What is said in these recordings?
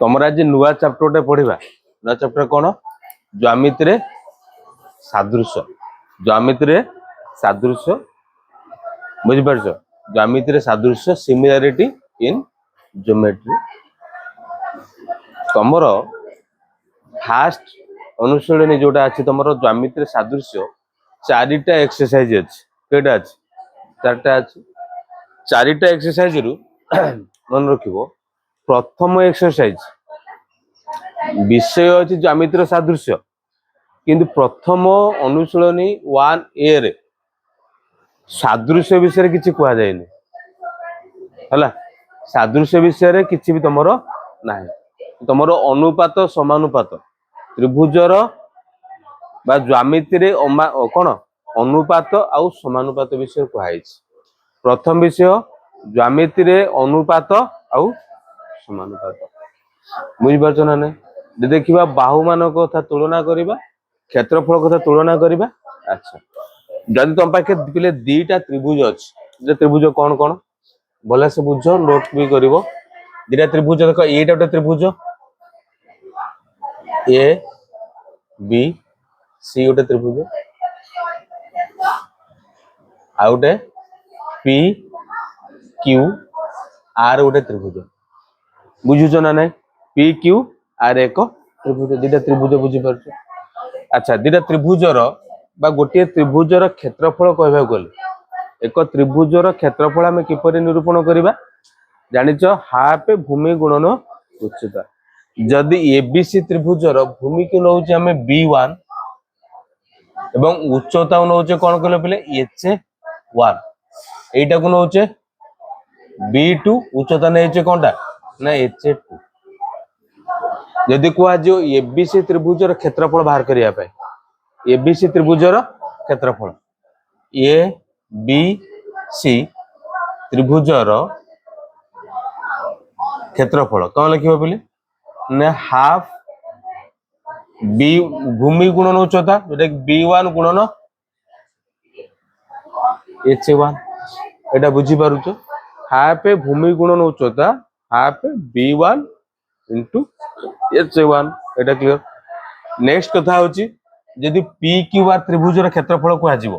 तुम आज नुआ चैप्टर पढ़ा नुआ चैप्टर कौन ज्यामिति रे सादृश्य ज्यामिति रे सादृश्य बुझिपार ज्यामिति रे सादृश्य सिमिलारिटी इन ज्योमेट्री तुमर फास्ट अनुशीलनी जोटा अच्छी तुम ज्यामिति रे सादृश्य चारिटा एक्सरसाइज अच्छी केटा अच्छी चारटा अच्छी चारिटा एक्सरसाइज रु मन रखिबो प्रथम एक्सरसाइज विषय अच्छी ज्यामिति रे सादृश्य किंतु प्रथम अनुशीलनी 1A रे सादृश्य विषय किसी कह जाएनि है सादृश्य विषय किसी भी तुमर ना तुमर अनुपात समानुपात त्रिभुजर बा ज्यामिति रे कौन अनुपात आउ समानुपात विषय कहुई प्रथम विषय ज्यामिति रे अनुपात आउ समानुपात बुझिपार ना नहीं देखा बाहु मान कथा तुलना करवा क्षेत्रफल कथा तुलना करवा अच्छा जदि तुम पाखे पिले दीटा त्रिभुज अच्छे त्रिभुज कौन कौन भले से बुझ नोट भी कर दीटा त्रिभुज देख एटा गोटे त्रिभुज ए बी सी गोटे त्रिभुज आ गोटे पी क्यू आर गोटे त्रिभुज बुझुच ना नहीं पी क्यू आर एक त्रिभुज दीटा त्रिभुज बुझीपार अच्छा दीटा त्रिभुजर बा गोटे त्रिभुजर क्षेत्रफल कहवा गले एक त्रिभुजर क्षेत्रफल आम किपरि निरूपण करवा जानिच हाफ भूमि गुणन उच्चता जदि एबीसी त्रिभुजर भूमि को नौचे आम B1 एवं उच्चता नौचे कौन कहले पिले H1 एटा को नौचे B2 उच्चता नौचे कौनटा ना H2 जदि कह जो एबीसी त्रिभुजर क्षेत्रफल बाहर करिया पाए एबीसी त्रिभुजर क्षेत्रफल ए बी सी त्रिभुजर क्षेत्रफल कौन लिखिबो बोले ना हाफ बी भूमि गुणन उच्चता जोटा B1 गुणन H1 एटा बुझी पारुछ हाफ भूमि गुणन उच्चता हाफ B1 इंटू H1 एटा क्लियर नेक्स्ट कथा होची यदि पी क्यू आर त्रिभुजर क्षेत्रफल को आजिवो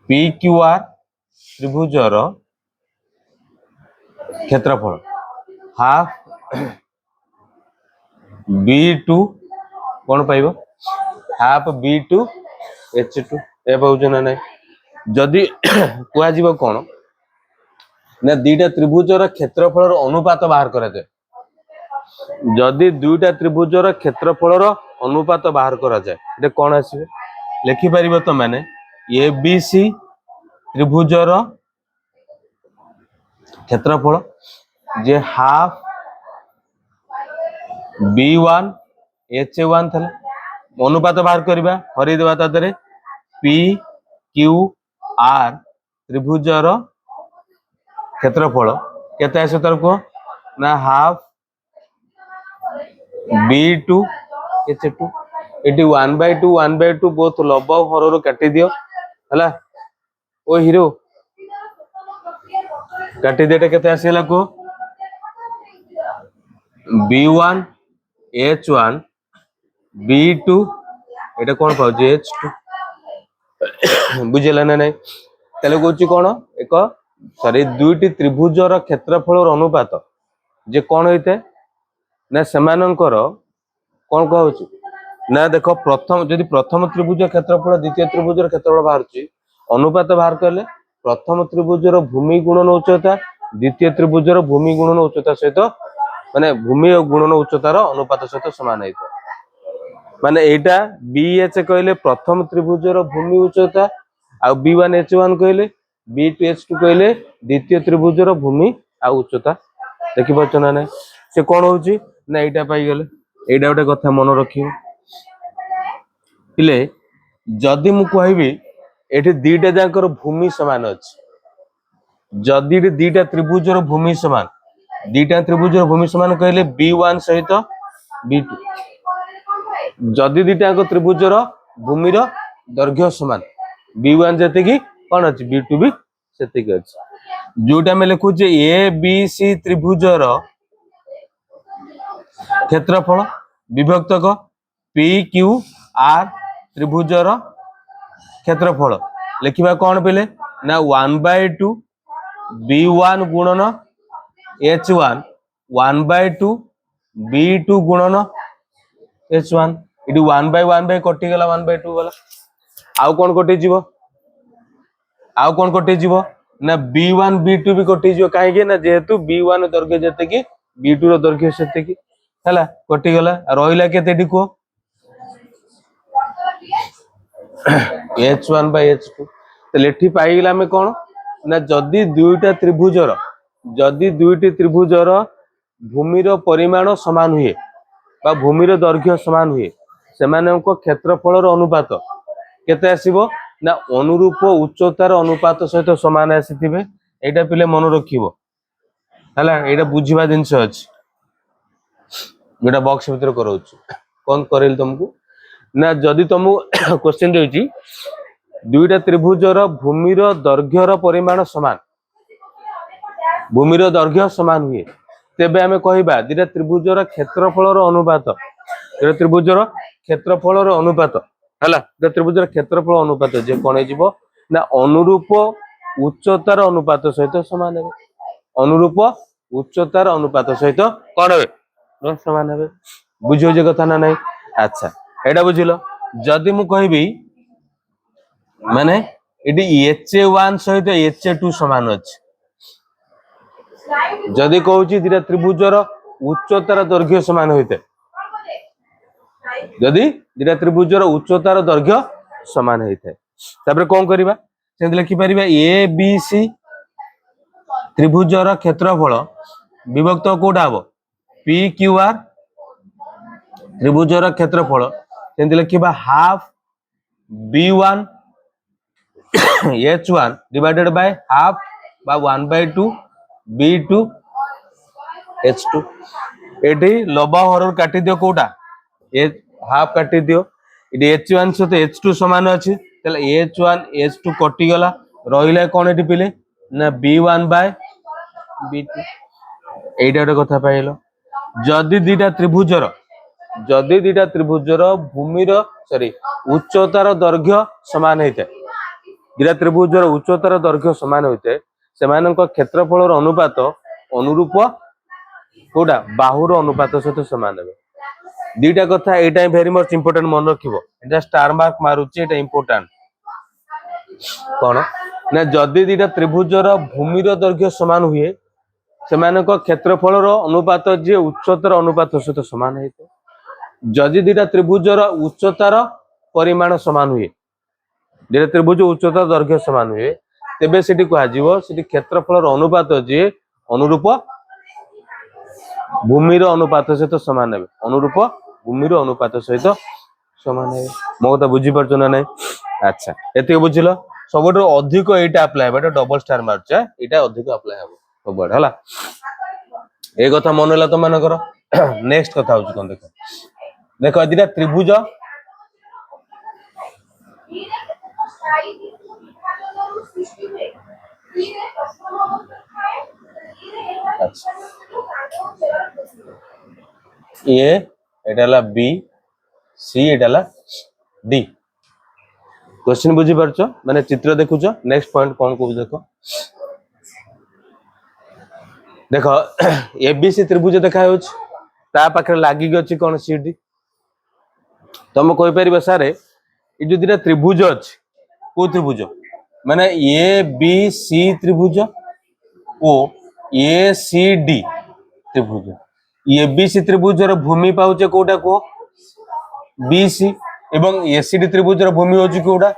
पी क्यू आर त्रिभुजर क्षेत्रफल हाफ B2 कौन पाइबो हाफ B2 H2 ए पाउछ ना नहीं जदि को आजिवो कौन ना दीटा त्रिभुजर क्षेत्रफल अनुपात बाहर करा जाय जदि दुईटा त्रिभुजर क्षेत्रफल अनुपात बाहर करा जाए ये कौन आसवे लिखिपार तो मैंने ए बी सी त्रिभुजर क्षेत्रफल जे हाफ B1 H1 था अनुपात बाहर करवा हरईदेवा तादरे पी क्यू आर त्रिभुजर क्षेत्रफल केते आसे तार को ना हाफ B2 H2 एटी 1/2 बोथ लबव हर काटी दियो हला ओ हीरो काटी देटा केते आसेला को B1 H1 B2 एटा कोन पाउ जे H2 बुझेला ना नहीं तले कोची कोन एक सॉरी दुईटी त्रिभुजर क्षेत्रफल अनुपात जे कोन होइते ना सेमानंकर कौन कहूँ ना देख प्रथम जदि प्रथम त्रिभुज क्षेत्रफल द्वितीय त्रिभुजर क्षेत्रफल बाहर अनुपात बाहर कले प्रथम त्रिभुजर भूमि गुणन उच्चता द्वितीय त्रिभुजर भूमि गुणन उच्चता सहित माने भूमि और गुणन उच्चतार अनुपात सहित समान होता माने एटा BH कहले प्रथम त्रिभुजर भूमि उच्चता आ B1 H1 कहले B2 H2 कहले द्वितीय त्रिभुजर भूमि आ उच्चता देखि पाछ ना नै से कोन होची ना एटा पाई गले एटा गोटे कथा मन रखियो पिले जदि मु कहबी एठी दीटा जाकर भूमि समान अछि जदि दीटा त्रिभुजर भूमि समान दीटा त्रिभुजर भूमि समान कहले B1 सहित B2 जदि दीटा त्रिभुजर भूमिर दैर्घ्य समान B1 जति कि कोन अछि B2 भी सेति कि अछि जोटा आम लिखुचे ए बी सी त्रिभुजर क्षेत्रफल विभक्तक पी क्यू आर त्रिभुजर क्षेत्रफल लिखा कौन पे ना 1/2 b1 गुणन h1 1/2 b2 गुणन h1 ये 1/1 कटिगला 1/2 वाला आउ कौन कटि जीव आउ कौन कटि जीव ना b1 b2 भी कटि जीव कहीं ना जेहेतु b1 दैर्घ्य जते कि b2 रो दैर्घ्य सेते कि हैला कटिगला रहिला केतेटी को h1/h2 तो लेठी पाइगला में कौन ना जदि दुईटी त्रिभुजर भूमिर परिमाण समान हुए बा भूमिर दैर्घ्य समान हुए सेमानक क्षेत्रफल अनुपात केते आसीबो ना अनुरूप उच्चतार अनुपात सहित समान आसीथिबे एटा पिले मन रखिबो हैला एटा बुझिबा जिंस अछि जेटा बॉक्स भीतर करौछु कोन करेल तुमको ना जदि तुमको क्वेश्चन देउची दुईटा त्रिभुजर भूमिर दैर्घ्यर परिमाण समान भूमिर दैर्घ्य समान हुए तेबे आमे कहिबा दुईटा त्रिभुजर क्षेत्रफलर अनुपात दुईटा त्रिभुजर क्षेत्रफलर अनुपात हैला दुईटा त्रिभुजर क्षेत्रफल अनुपात जे कोन हेजिबो ना अनुरूप उच्चतार अनुपात सहित समान हेबे अनुरूप उच्चतार अनुपात सहित कोन हेबे समान हेबे बुझियो जे कथा ना नहीं अच्छा एटा बुझिलो जदि मु कहबी माने एटी h1 सहित h2 समान अछि जदि कहूची दिटा त्रिभुजर उच्चतार दैर्घ्य समान होइते जदि दिटा त्रिभुजर उच्चतार दैर्घ्य समान होइते तापर कोन करिबा सेंत लिखि परिबा ए बी सी त्रिभुजर क्षेत्रफल विभक्त कोडा हबो पी क्यू आर त्रिभुजर क्षेत्रफल सेंत लिखिबा half b1 h1 divided by half by 1/2 b2 h2 एठी लबा हर काटी दियो कोटा ए हाफ काटी दियो इडी h1 सहित h2 समान अछि तले h1 h2 कटि गला रहिला कोन एठी पिले ना b1 by b2 एटा कथा पाइलो जदि दीटा त्रिभुजर भूमिर सॉरी उच्चतार दैर्घ्य समान हेते दीटा त्रिभुजर उच्चतार दैर्घ्य समान होते सेमानक क्षेत्रफल अनुपात अनुरूप कोडा बाहुर अनुपात सहित समान हेबे दीटा कथा एटा वेरी मच इंपोर्टेंट मन रखिबो एटा स्टार मार्क मारुची एटा इंपोर्टेंट कोन ना जदि दीटा त्रिभुजर भूमिर दैर्घ्य समान हुए सेमानक क्षेत्रफल अनुपात जे उच्चतार अनुपात सहित समान हेते जदि दीटा त्रिभुजर उच्चतार परिमाण समान हुए दीटा त्रिभुज उच्चतार दैर्घ्य समान हुए तेबे सेठी कहा जीवो सेठी क्षेत्रफल अनुपात जे अनुरूप भूमिर अनुपात सहित समान हेबे अनुरूप भूमिर अनुपात सहित समान हेबे मो कथा बुझी परछो ना नहीं अच्छा एते बुझिलो सबट अधिक एटा अप्लाई हेबे डबल स्टार मारछ एटा अधिक अप्लाई हेबो सबट हला ए कथा मन होला त मानकर नेक्स्ट कथा होछ कोन देखो देखो दीटा त्रिभुज अच्छा ये एटाला बी सी एटाला डी क्वेश्चन बुझी परछो माने चित्र देखुछो नेक्स्ट पॉइंट कोन को देखो देखो एबीसी त्रिभुज देखा होछ ता पाखरे लागि गछि कोन सीडी तुम कहि परिबा सारे ए जो दिना त्रिभुज अछि को त्रिभुज माने ए बी सी त्रिभुज ओ ए सी डी त्रिभुज ए बी सी त्रिभुजर भूमि पाउचे कोटा को बी सी एवं ए सी डी त्रिभुजर भूमि होची कोटा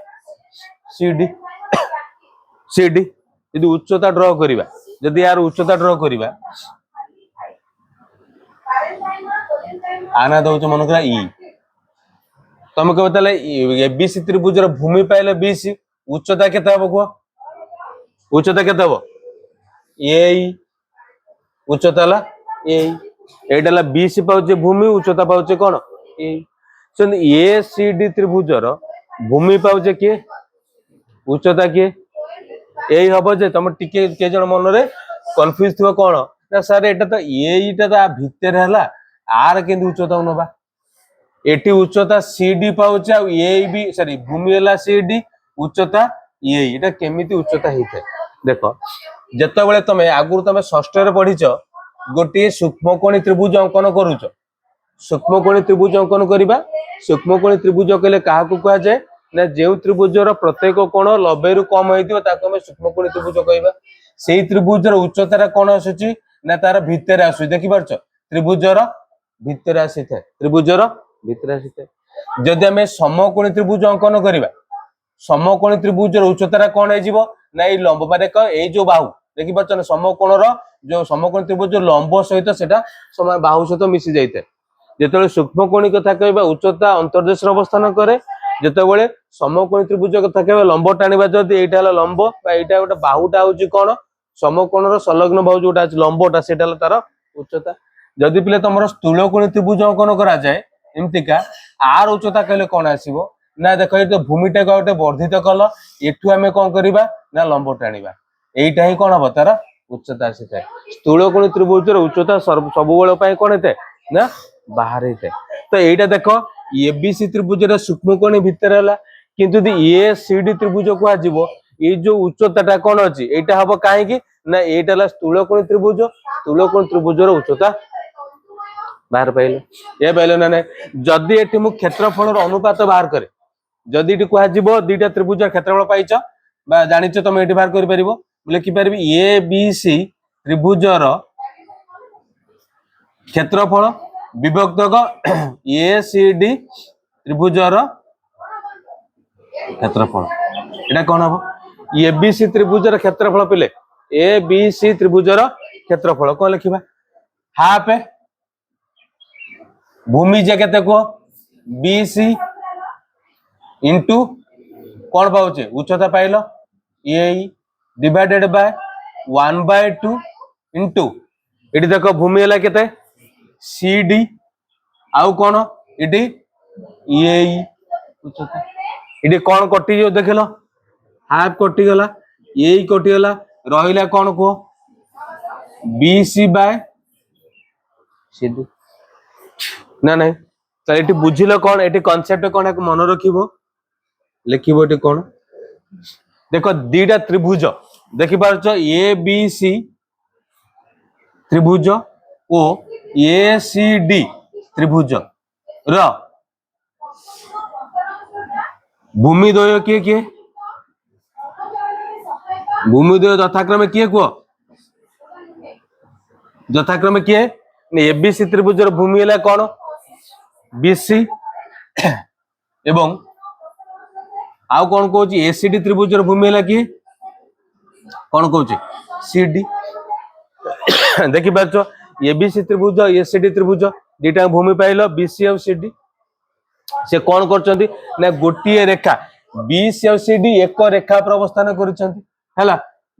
सी डी यदि उच्चता ड्रॉ करिबा यदि यार उच्चता ड्रॉ करिबा आना दउछ मन करा ई तुम कह ताले ए बी सी त्रिभुजर भूमि पाइले बी सी उच्चता केते हबो को उच्चता केते हबो ए उच्चता ला ए एटाला बी सी पाउचे भूमि उच्चता पाउचे कोन ए सी डी त्रिभुजर भूमि पाउचे के उच्चता के यही हम जे तुम टिके के जन मन रे कंफ्यूज थो कौन ना सर एटा तो एटा तो भितर है आर के उच्चता नबा एटी उच्चता सीडी पाउछ आ ए भी सॉरी भूमि है सीडी उच्चता एटा केमिति उच्चता होता देख जिते तुम आगुरी तुम षष्ठ पढ़ीच गोटे सूक्ष्मकोणी त्रिभुज अंकन करुच सूक्ष्मकोणी त्रिभुज अंकन करवा सूक्ष्मकोणी त्रिभुज कहले क्या कह जाए ना जो त्रिभुजर प्रत्येक कोण 90 रु कम होता सूक्ष्मकोणी त्रिभुज कहवा से त्रिभुजर उच्चता कौन आसूची ना तार भितर आसू देखिपार त्रिभुजर भितर आसी था त्रिभुजर भितर आसी था जदि आम समकोणी त्रिभुज अंकन करवा समकोणी त्रिभुजर उच्चता कौन हो ना ये लंब माने ये जो बाहु देखिपार समकोणर जो समकोणी त्रिभुज लंब सहित से बाहु सहित मिसी जाए जिते सूक्ष्मकोणी कथा कहवा उच्चता अंतर्देश अवस्थान करे जिते समकोणी त्रिभुज कथा कहवा लंब टाणवा जदि यहाँ लंब यहाँ गोटे बाहुटा हूँ कौन समकोणर संलग्न बाहु जोटा लंबटा से तार उच्चता जदि पे तुम स्थूलकोणी त्रिभुज अंकन करा जाए एमतीका आर उच्चता कहले कौन आसो ना देख ये भूमिटा को गोटे वर्धित कल एठू आम कौन करवा ना लंब टाणवा यहीटा ही कौन हम तार उच्चता आसी था स्थूलकोणी त्रिभुजर उच्चता सब कौन होता है ना बाहर होता है तो यहीटा देख एबीसी त्रिभुज सूक्ष्मकोणी भितर है किंतु ए सीडी त्रिभुज कह ये जो उच्चता कौन अच्छी यहाँ हम कहीं ना यहाँ स्थूलकोणी त्रिभुजर उच्चता बाहर पाइल ये पाइल ना ना जदि ये मुझे क्षेत्रफल अनुपात बाहर करे जदि ये कह दुईटा त्रिभुज क्षेत्रफल पाइच जान तुम ये बाहर कर लिखिपार ए बी सी त्रिभुजर क्षेत्रफल विभक्तक ए सी डी त्रिभुजर क्षेत्रफल एटा कौन हम ए बी सी त्रिभुजर क्षेत्रफल पिले ए बी सी त्रिभुजर क्षेत्रफल कौन लिखा हाफ भूमि जे केते को बी सी इंटू कौन पाउचे उच्चता पाइल ए डिवाइडेड बाय 1/2 इंटू इटी देख भूमि है केते सी डी आउ कौन इटी ए उच्चता इटी कौन कटि जो देख लो हाफ कटिगला ए कटिगला रहिला कौन कह B C by C D ना नहीं तो ये बुझिल कौन ये कॉन्सेप्ट कौन मन रखिबो लिखिबो ये कौन देखो दीटा त्रिभुज देखि पारछ ए बी सी त्रिभुज ओ ए सी डी त्रिभुज र भूमि द्वय किए किए भूमि द्वय यथाक्रमे किए कह यथाक्रमे किए एबीसी त्रिभुजर भूमि है कौन बीसी एवं आउ कौन कहूँ एसीडी त्रिभुजर भूमि है कि कौन कहूँ सीडी देखि पारछ एबीसी त्रिभुज एसीडी त्रिभुज दीटा भूमि पाइल बीसी और सीडी से कौन करछंती ना गोटिए रेखा बीसी और सीडी एक रेखा पर अवस्थान करछंती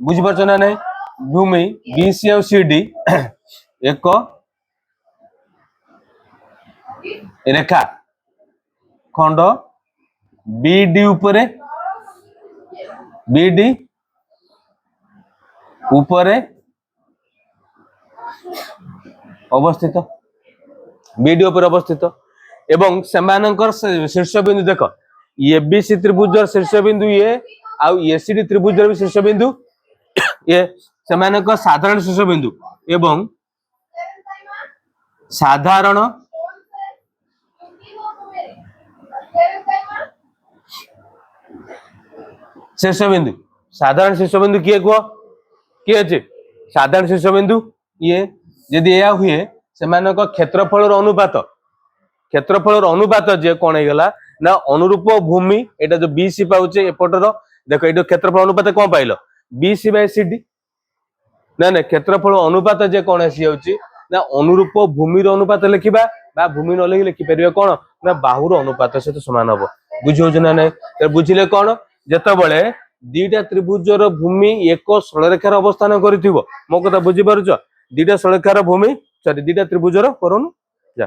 बुझी पारछ ना नहीं भूमि बीसी और सीडी एक रेखा खंड बीडी उपरे बीडी उपरे अवस्थित बीडी उपरे अवस्थित एवं सेमानकर शीर्ष बिंदु देख एबीसी त्रिभुजर शीर्ष बिंदु ये आउ एसीडी त्रिभुजर भी शीर्ष बिंदु ये सेमानकर साधारण शीर्ष बिंदु एवं साधारण शीर्ष बिंदु साधारण शीर्ष बिंदु किए कह किए अच्छे साधारण शीर्ष बिंदु ये यदि यह हुए से क्षेत्रफल अनुपात जे कौन होगा ना अनुरूप भूमि एटा जो बीसी पाउचे एपटर देख ये क्षेत्रफल अनुपात कौन पाइल बीसी बाय सीडी ना ना क्षेत्रफल अनुपात जे कौन आसी ना अनुरूप भूमि अनुपात लिखा बा भूमि न लिखि लिखिपर कौन ना बाहुर अनुपात सहित सामान हम बुझे ना नहीं बुझिले कौन जेतबले दीटा त्रिभुजर भूमि एक सरलरेखार अवस्थान करिथिबो मो कथा बुझी पारुछ दीटा सरलरेखार भूमि सॉरी दीटा त्रिभुजर करूनु जा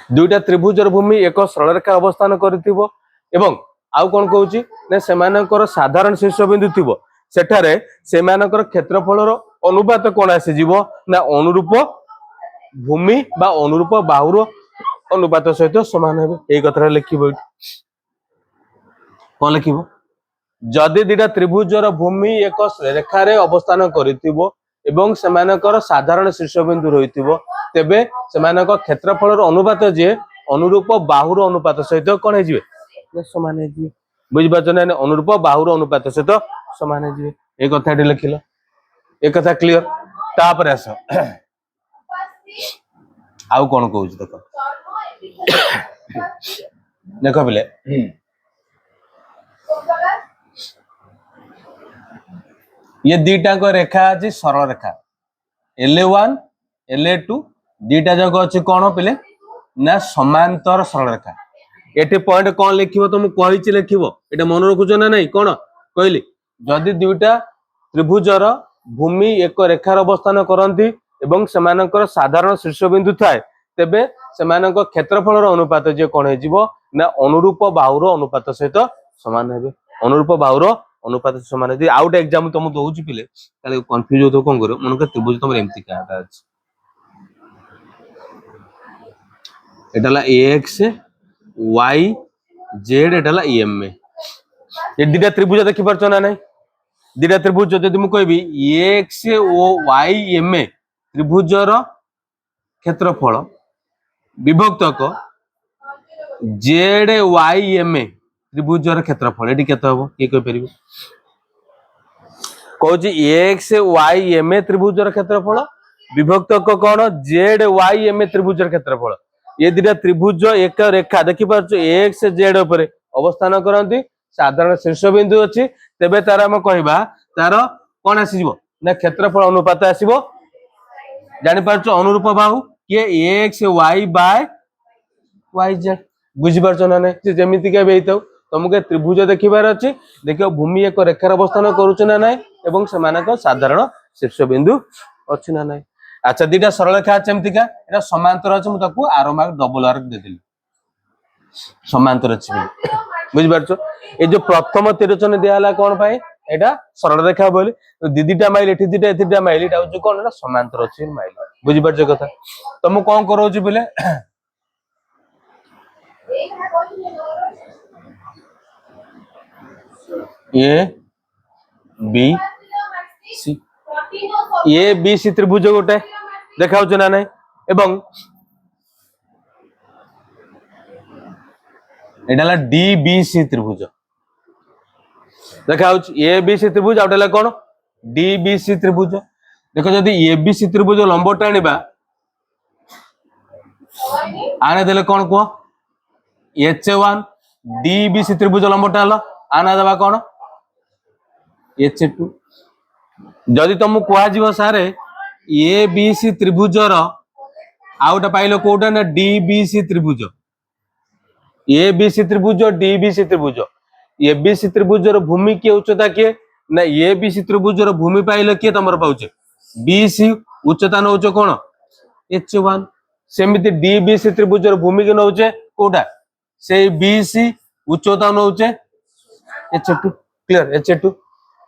दुईटा त्रिभुजर भूमि एक सरलरेखा अवस्थान करिथिबो एवं आउ कोन कहूची ने सेमानकर साधारण शीर्ष बिंदु थिबो सेठारे सेमानकर क्षेत्रफल अनुपात कौन आसीजिवो ना अनुरूप भूमि बा अनुरूप बाहुर अनुपात सहित समान हेबे। एई कथा लिखिबो कौन लिखिबो जदि दिटा त्रिभुजर भूमि एक रेखार अवस्थान करितिबो एवं सेमानकर साधारण शीर्षबिंदु रहितिबो तेबे सेमानक क्षेत्रफल अनुपात जे अनुरूप बाहुर अनुपात सहित कौन हेजिबे समान हेजिबे। बुझि पाछन ना अनुरूप बाहुर अनुपात सहित समान हेजिबे। ए कथाटी लिखिलो ए कथा क्लियर। तापर आस आउ कौन कहूछ देखो देखो बिले ये दीटा को रेखा अछि सरल रेखा LA1 LA2 दीटा जक अछि कोन पिले ना समांतर सरल रेखा। एठी पॉइंट कोन लिखिबो तुम कहिछि लिखिबो एटा मन रखुछ ना नहीं कोन कहली जदि दुईटा त्रिभुजर भूमि एक रेखार अवस्थान करंती एवं सेमानकर साधारण शीर्षबिंदु थाए तेबे सेमानक क्षेत्रफल अनुपात जे कोन हेजिबो ना अनुरूप बाहुर अनुपात सहित समान हेबे। अनुरूप बाहुर अनुपात समान हेदि आउट एग्जांपल तुम दोउछि पिले ताले कंफ्यूज होतो कोन करो मन के त्रिभुज तुम एम्ति काटा अछि एटाला AX Y Z एटाला EMA ए दिटा त्रिभुज देखि परछ ना नहीं दिटा त्रिभुज जदि मु कहबी AX ओ YMA त्रिभुजर क्षेत्रफल विभक्तक ZYMA त्रिभुजर क्षेत्रफल एटी केते हबो के कहि परिबो कहूची AXYMA त्रिभुजर क्षेत्रफल विभक्तक कोन ZYMA त्रिभुजर क्षेत्रफल ये दिटा त्रिभुज एक रेखा देखि परछ AX Z ऊपर अवस्थान करंती साधारण शीर्षबिंदु अछि तेबे तार हम कहबा तार कोन आसीबो ना क्षेत्रफल अनुपात आसीबो जानि परछ अनुरूप बाहु के AXY बाय YZ बुझि परछ ना नै जेमिति के बेइतौ तुमके त्रिभुज देखिबार अछि देखियो भूमि एक रेखार अवस्थान करूछ ना नै एवं समानक साधारण शीर्षबिंदु अछि ना नै। अच्छा दीटा सरल रेखा चेमतिका एटा समांतर अछि मु ताकू आरो मार्क डबल आर्क दे दिली समांतर अछि बुझि परछ ए जो प्रथम तिरछन दियाला कोन पाए एटा सरल रेखा बोली दीदीटा माइल एठी दीटा एथिटा माइल एटा होछ कोन एटा समांतर अछि माइल बुझि परछ कथा तो मु कोन करोछि बिले ए बी सी त्रिभुज गोटे देखाउछ ना नै एवं एटाला DBC त्रिभुज देखाउछ ABC त्रिभुज आउटला कोन DBC त्रिभुज देखो जदि ABC त्रिभुज लंब टाणीबा आने देले कोन को H1 DBC त्रिभुज लंब टाणलो आना देबा कोन H2 जदि तुम कुआ जीव सारे ABC त्रिभुजर आउटा पाइलो कोटा ना DBC त्रिभुज ABC त्रिभुज DBC त्रिभुज ABC त्रिभुजर भूमि के उच्चता के ना ABC त्रिभुजर भूमि पाइलो के तमर पाउचे BC उच्चता नउच कोन H1 सेमिति DBC त्रिभुजर भूमि के नउचे कोटा से BC उच्चता नउचे H2 क्लियर H2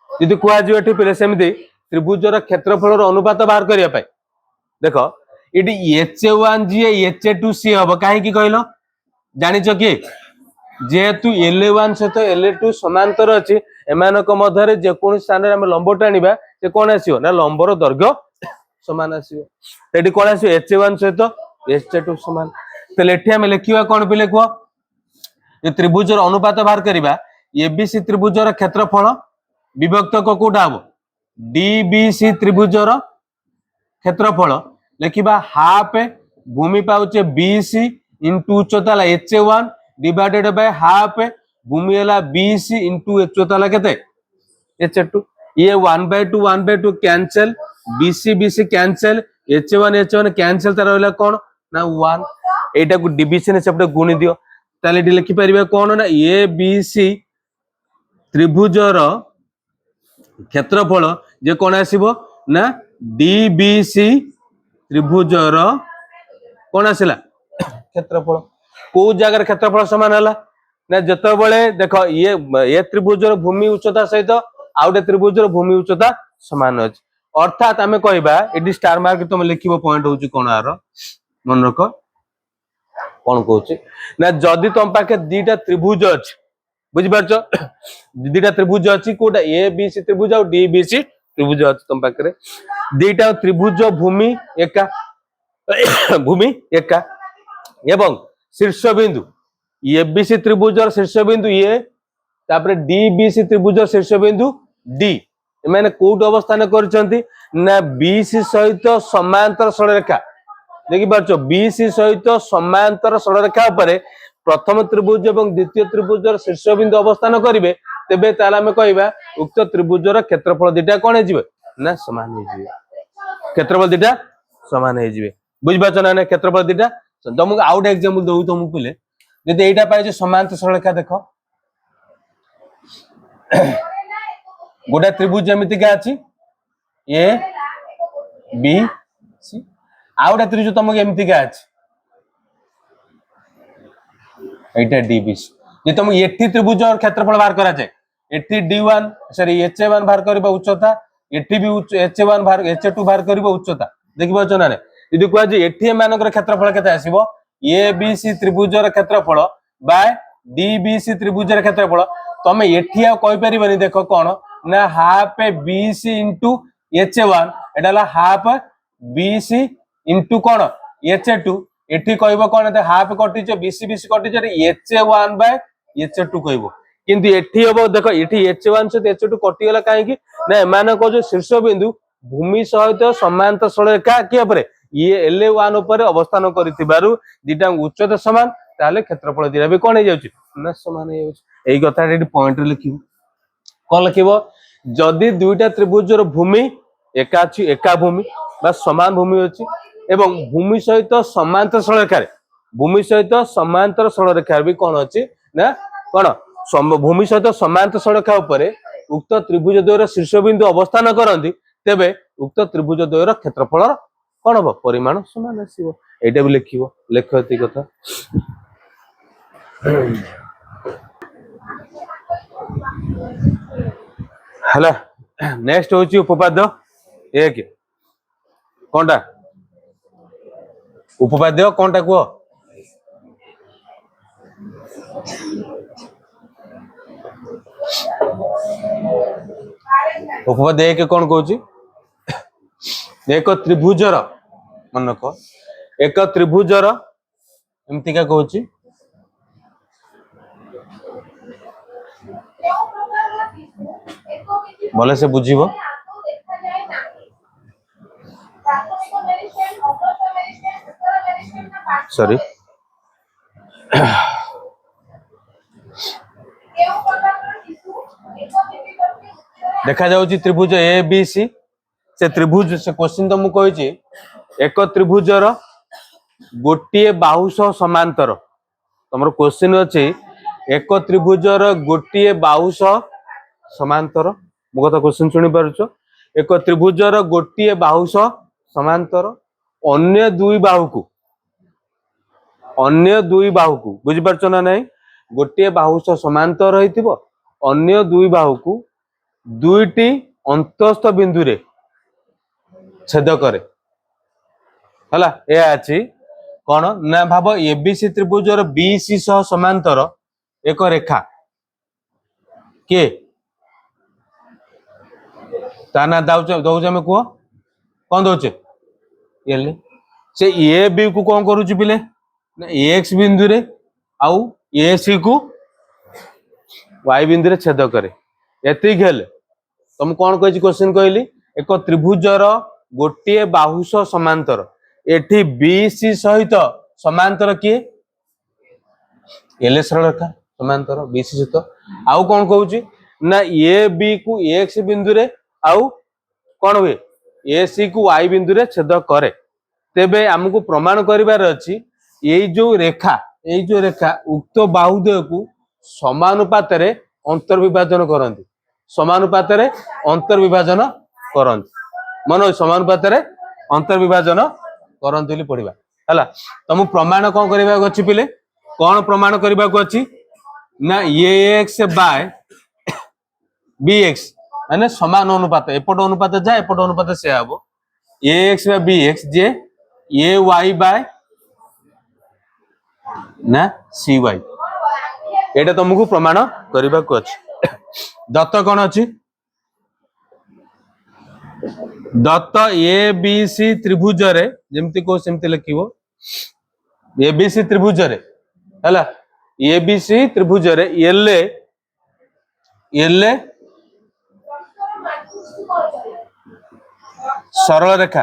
यदि कुआ जीव एठी पिले सेमिति त्रिभुजर क्षेत्रफल अनुपात बाहर करिया पाए देखो इडी H1 जी H2C हबो काहे की कहलो जानिछ कि जेहेतु LA1 सहित LA2 समांतर अछि एमानक मध्यरे जे कोन स्थान रे हम लंब टाणीबा से कोन आसीयो ना लंबर दैर्घ्य समान आसीयो एठी कोन आसीयो H1 सहित H2 समान त लेठी हम लिखिबा कोन पिले को ये त्रिभुजर अनुपात बाहर करिबा ABC त्रिभुजर क्षेत्रफल विभक्त को कोटा हबो DBC त्रिभुजर क्षेत्रफल लिखिबा हाफ भूमि पाउचे BC इनटू उच्चता ला H1 डिवाइडेड बाय हाफ भूमि हला BC इनटू उच्चता ला केते H2 ये 1/2 cancel BC cancel H1 cancel तार होला कोन ना 1 एटा को डिवीजन सेपटे गुणी दियो ताले डी लिखि परिबा कोन ना ABC त्रिभुजर क्षेत्रफल जे कोन आसीबो ना DBC त्रिभुजर कोन आसिला क्षेत्रफल को जगह क्षेत्रफल समान हला ना जते बेले देखो ये त्रिभुजर भूमि उच्चता सहित आउटे त्रिभुजर भूमि उच्चता समान अछि अर्थात आमे कहबा एडी स्टार मार्क तुम लिखिबो पॉइंट होची कोन आरो मन रख कोन कहूची ना जदी तुम पाके दीटा त्रिभुज अछि बुझि पारछो दीटा त्रिभुज अछि कोटा ए बी सी त्रिभुज और डी बी सी त्रिभुज अछि तुम पाकरे दीटा त्रिभुज भूमि एका भूमि एका एवं शीर्ष बिंदु ए बी सी त्रिभुजर शीर्ष बिंदु ए तापर डी बी सी त्रिभुजर शीर्ष बिंदु डी एमाने कोट अवस्थान करछंती ना बी सी सहित समांतर सरलरेखा देखि पारछो बी सी सहित समांतर सरलरेखा ऊपर प्रथम त्रिभुज एवं द्वितीय त्रिभुजर शीर्ष बिंदु अवस्थान करिवे तेबे ताला में कहबा उक्त त्रिभुजर क्षेत्रफल दिटा कोन हे जिवे ना समान हे जिवे क्षेत्रफल दिटा समान हे जिवे बुझ पाछो ना क्षेत्रफल दिटा तुमको आउट एग्जांपल दउ तुमको पले जदि एटा पाइ जे समांतर सरलरेखा देखो गोटा त्रिभुज जेमिति का अछि ए बी सी आउटा त्रिभुज तुमको एमिति का अछि एटा डी बी सी जे तुम एठी त्रिभुज और क्षेत्रफल बाहर करा जाय एठी d1 सॉरी h1 बाहर करबा उच्चता एठी भी h1 बाहर h2 बाहर करबा उच्चता देखि पाछो ना यदि कहै जे एठी मानकर क्षेत्रफल केते आसीबो ए बी सी त्रिभुजर क्षेत्रफल बाय डी बी सी त्रिभुजर क्षेत्रफल तमे एठी आ कहि परिबनी देखो कोन ना half B C into h1 एडाला हाफ बी सी इनटू कोन h2 एठी कहबो कोन ते हाफ कटि जे बीसी बीसी कटि जे h1 बाय h2 कहबो किंतु एठी हबो देखो एठी h1 से h2 कटि गेला काहे कि ना माने को जो शीर्ष बिंदु भूमि सहित समांतर सरलरेखा के परे ये L1 ऊपर अवस्थान करितिबारु दिटा उच्चता समान ताले क्षेत्रफल दिरा भी कोन हे जाउची ना समान हे जाउची एई कथा एठी पॉइंट लिखिबो कोन लिखिबो जदी दुईटा त्रिभुजर भूमि एका अछि एका भूमि बा समान भूमि अछि एवं भूमि सहित समांतर सरलरेखा भूमि सहित समांतर सरलरेखा भी कोन अछि ना कोन भूमि सहित समांतर सरलरेखा ऊपर उक्त त्रिभुज द्वयर शीर्ष बिंदु अवस्थान करंती तेबे उक्त त्रिभुज द्वयर क्षेत्रफल कोन हो परिमाण समान आसीबो एटा भी लिखिबो लेख एति कथा हला नेक्स्ट होची उपपाद्य एक कोनटा उपपाद्य कोनटा को उपपाद्य एक कोन कहूची एक त्रिभुजर मन को एक त्रिभुजर एमती का कहूची बोले से बुझीबो सॉरी देखा जाउची त्रिभुज ए बी सी से त्रिभुज से क्वेश्चन तो मु कहिची एक त्रिभुजर गोटिए बाहु सह समांतर तमरो क्वेश्चन अछि एक त्रिभुजर गोटिए बाहु सह समांतर मु कथा क्वेश्चन सुनि पारुछो एक त्रिभुजर गोटिए बाहु सह समांतर अन्य दुई बाहु को बुझि पारछो ना नहीं गोटिए बाहु सह समांतर रहितिबो अन्य दुई बाहु को दुईटी अंतस्थ बिंदु रे छेद करे हला ए अछि कोन ना भाबो एबीसी त्रिभुजर बीसी सह समांतर एक रेखा के ताना दौच में को कौन दौचे ये से ए बी को कौन करूची पिले ना एक्स बिंदु रे आउ ए सी को वाई बिंदु रे छेद करे एतिक हेले तुम कौन कहि क्वेश्चन कहली एक त्रिभुजर गोटिए बाहु सह समांतर एठी बीसी सहित समांतर किए एल सरलरेखा समांतर बीसी सहित आउ कौन कहूची ना ए बी को एक्स बिंदु रे आउ कौन हुए ए सी को वाई बिंदु रे छेद करे तेबे हमको प्रमाण करिवार अछि एई जो रेखा उक्त बाहुद्वय को समानुपात रे अंतर्विभाजन करंती समानुपात रे अंतर्विभाजन करंती मन समानुपात रे अंतर्विभाजन करंती li पढिबा हला तमु प्रमाण कोन करिबा को अछि पिले कोन प्रमाण करिबा को अछि ना ax बाय bx माने समान अनुपात एपट अनुपात जा एपट अनुपात से हम ए एक्स बा बी एक्स जे ए वाई बाय ना सी वाई एटा तुमको प्रमाण करने को अच्छे दत्त कौन अच्छी दत्त ए बी सी त्रिभुज रे जेमती को सेमती लिखिबो ए बी सी त्रिभुज रे हला ए बी सी त्रिभुज रे एल एल सरल रेखा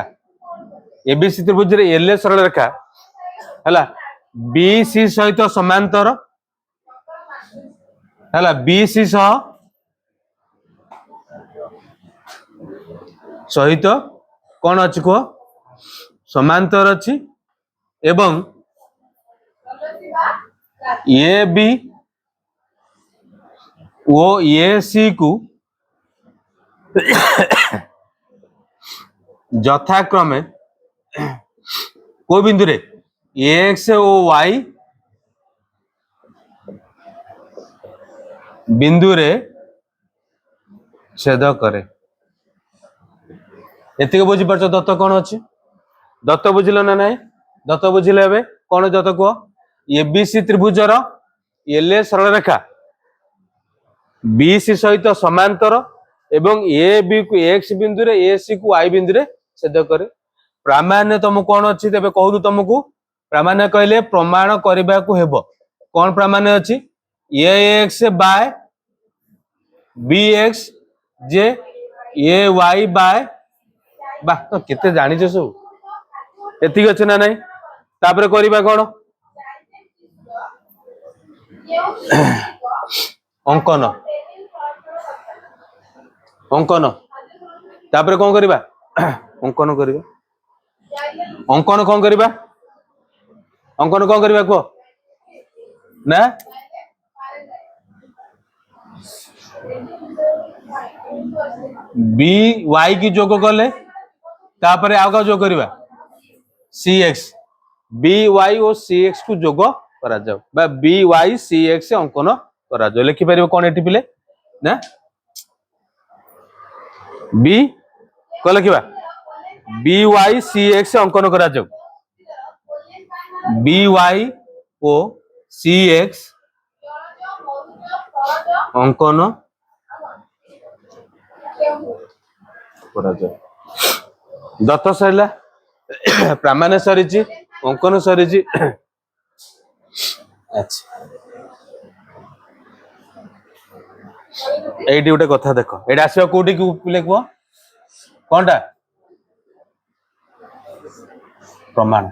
ए बी सी त्रिभुज रे एल सरल रेखा हला बी सी सहित समांतर हला बी सी सहित कौन अच्छी कह समांतर अच्छी एवं ए बी ओ ए सी को यथाक्रमे को बिंदु रे एक्स ओ वाई बिंदु रे छेद करे एतिक बुझी पारछ दत्त कौन अच्छी दत्त बुझिल ना नहीं दत्त बुझिले एबे कौन दत्त कह एबीसी त्रिभुजर एल सरल रेखा बीसी सहित समांतर एवं ए बी को एक्स बिंदु रे ए सी को वाई बिंदु रे छेद करे प्रामाण्य तुम कौन अच्छी तेबे कहू तुमको प्रामाण्य कहले प्रमाण करबा को हेबो कौन प्रामाण्य अच्छी ए X by B x J A Y bye बा तो केते जानिछ सब एतिक अछि ना नहीं तापर करबा कौन अंकन अंकन तापर कौन करबा अंकन करबा अंकन कौन करबा अंकन कौन करबा को ना बी वाई की जोग कले तापर आउ का जोग करबा सी एक्स बी वाई और सी एक्स को जोग करा जाओ बा बी वाई सी एक्स अंकन करा जाओ लिखि परिबो कोन एटी पिले ना बी को लिखिबा बी वाई सी एक्स अंकन करा जाओ बी वाई ओ सी एक्स अंकन करा जाओ दत्त सरला प्रामाण्य सरीची अंकन सरीची अच्छा एटी गोटे कथा देख एटा आसीबा कोठी की पिले को कोनटा प्रमाण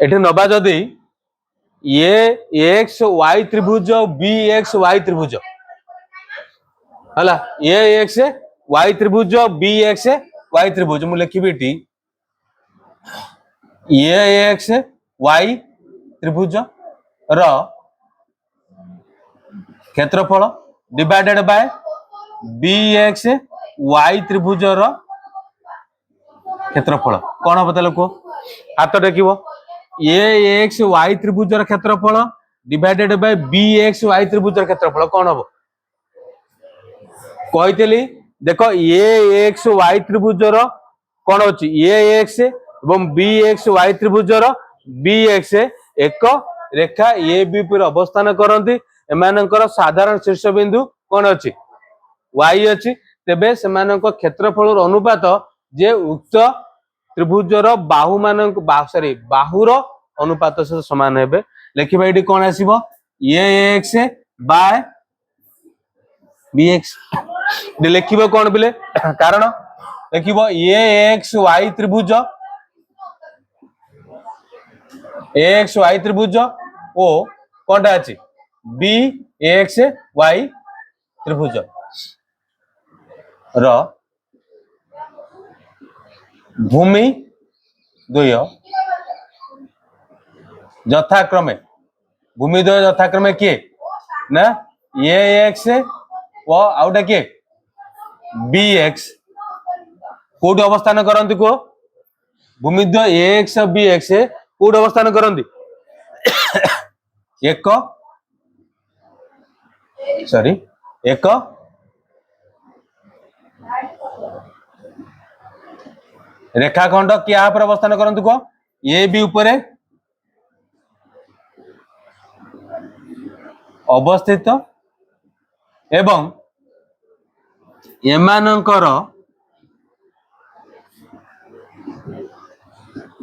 एठी नबा जदी ए एक्स वाई त्रिभुज बी एक्स वाई त्रिभुज हला ए एक्स वाई त्रिभुज बी एक्स वाई त्रिभुज मु लिखिबी टी ए एक्स वाई त्रिभुज र क्षेत्रफल divided by B X Y त्रिभुज र क्षेत्रफल कौन हम ताले को हाथ टेकिबो ए एक्स वाई त्रिभुज र क्षेत्रफल divided by B X Y त्रिभुज र क्षेत्रफल कौन हम कहितली देखो ए एक्स वाई त्रिभुज र कौन अछि ए एक्स एवं बी एक्स वाई त्रिभुज र बी एक्स एक रेखा ए बी पर अवस्थान करंती एमानकर साधारण शीर्ष बिंदु कौन अछि वाई अछि तेबे सेमानक क्षेत्रफल अनुपात जे उक्त त्रिभुजर बाहु मानक सॉरी बाहुर अनुपात से समान हेबे लिखिबा eighty cone आसीबो A X by B x लिखिबो कोन बिले कारण लिखिबो ए एक्स वाई त्रिभुज ए एक्स वाई त्रिभुज ओ कोनटा अछि बी एक्स वाई त्रिभुज र भूमि द्वय यथाक्रमे भूमि द्वय यथाक्रमे किए ना ए एक्स ओ आउटा किए बी एक्स कोड अवस्थान करंती को भूमि द्वय ए एक्स बी एक्स कोड अवस्थान करंती एक सॉरी एक रेखाखंड क्या पर अवस्थान करंतु को ए बी उपरे अवस्थित एवं एमानंकर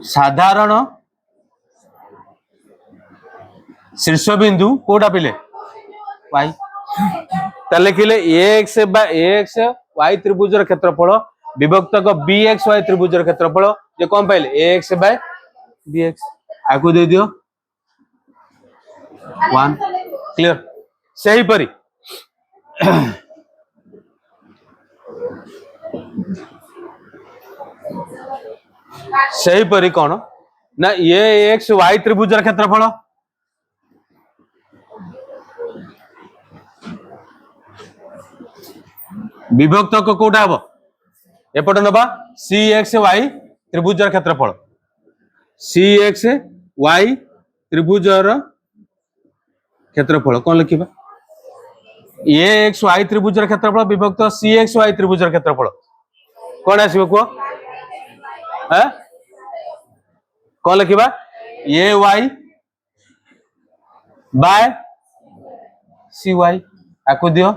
साधारण शीर्ष बिंदु कोटा पिले वाई लिखिले एक्स वाई त्रिभुजर क्षेत्रफल विभक्तक बी एक्स वाई त्रिभुजर क्षेत्रफल जे कौन पाइले एक्स बाय बी एक्स आगु दे दियो 1 क्लियर सही परी सही परी कौन ना ये एक्स वाई त्रिभुजर क्षेत्रफल विभक्तक कोटा हम एपट नबा सी एक्स वाई त्रिभुजर क्षेत्रफल सी एक्स वाई त्रिभुजर क्षेत्रफल कौन लिखा ए एक्स वाई त्रिभुजर क्षेत्रफल विभक्त सी एक्स वाई त्रिभुजर क्षेत्रफल कौन आसो कह कौन लिखा ए वाई बाय सी वाई आकु दियो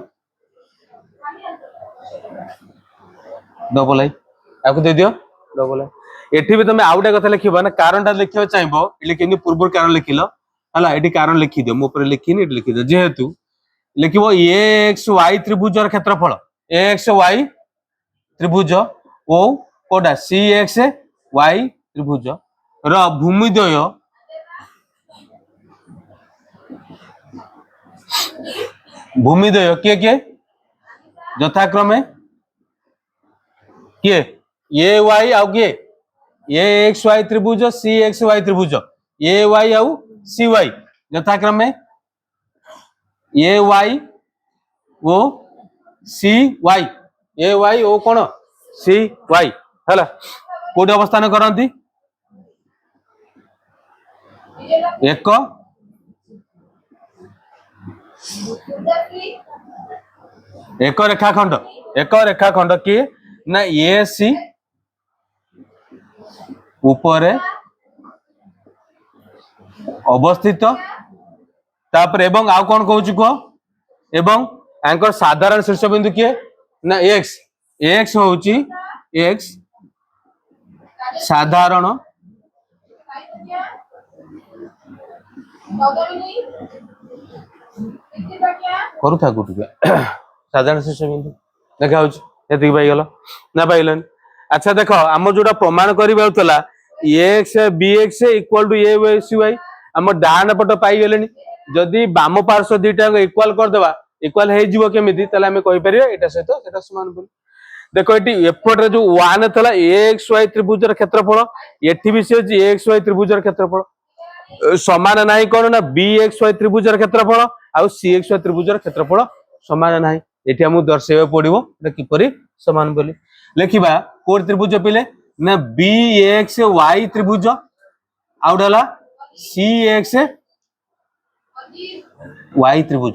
डबल आई आकु दे दियो डबल आई एठी भी तुम आउटा कथा लिखिबो ना कारणटा लिखियो चाहिबो लेकिन पूर्व कारण लिखिलो हला एठी कारण लिखि दियो मो ऊपर लिखिनी एठी लिखि दियो जेहेतु लिखिबो ए एक्स वाई त्रिभुजर क्षेत्रफल ए एक्स वाई त्रिभुज ओ कोडा सी एक्स वाई त्रिभुज र भूमिद्वय किए किए यथाक्रमे किए ए वाई आउ किए ए एक्स वाई त्रिभुज सी एक्स वाई त्रिभुज ए वाई आउ सी वाई यथाक्रमे ए वाई ओ सी वाई ए वाई ओ कौन सी वाई है कोटी अवस्थान करती एक रेखाखंड किए ना ए सी ऊपर अवस्थित तापर एवं आउ कौन कहूँ कह एवं एंकर साधारण शीर्ष बिंदु किए ना एक्स एक्स होची एक्स साधारण करू था साधारण शीर्ष बिंदु देखा ये पाइल ना पाइलन अच्छा देख आम जो प्रमाण करा X B X equal to A Y C Y आम डाण पट पाइगले जदि बाम पार्श्व दुईटा इक्वाल करदे इक्वाल हो केमी कहीपर सहित समान बोली देख ये एपटे जो वन था एक्स वाई त्रिभुजर क्षेत्रफल एटी भी सी अच्छी एक्स वाई त्रिभुजर क्षेत्रफल समान ना कौन ना बी एक्स वाई त्रिभुजर क्षेत्रफल आउ सी एक्स वाई त्रिभुजर क्षेत्रफल समान ना ये आमको दर्शाइबा पड़ो किपरि समान बोली लिखा कोड त्रिभुज पिले ना बी एक्स वाई त्रिभुज आउट सी एक्स वाई त्रिभुज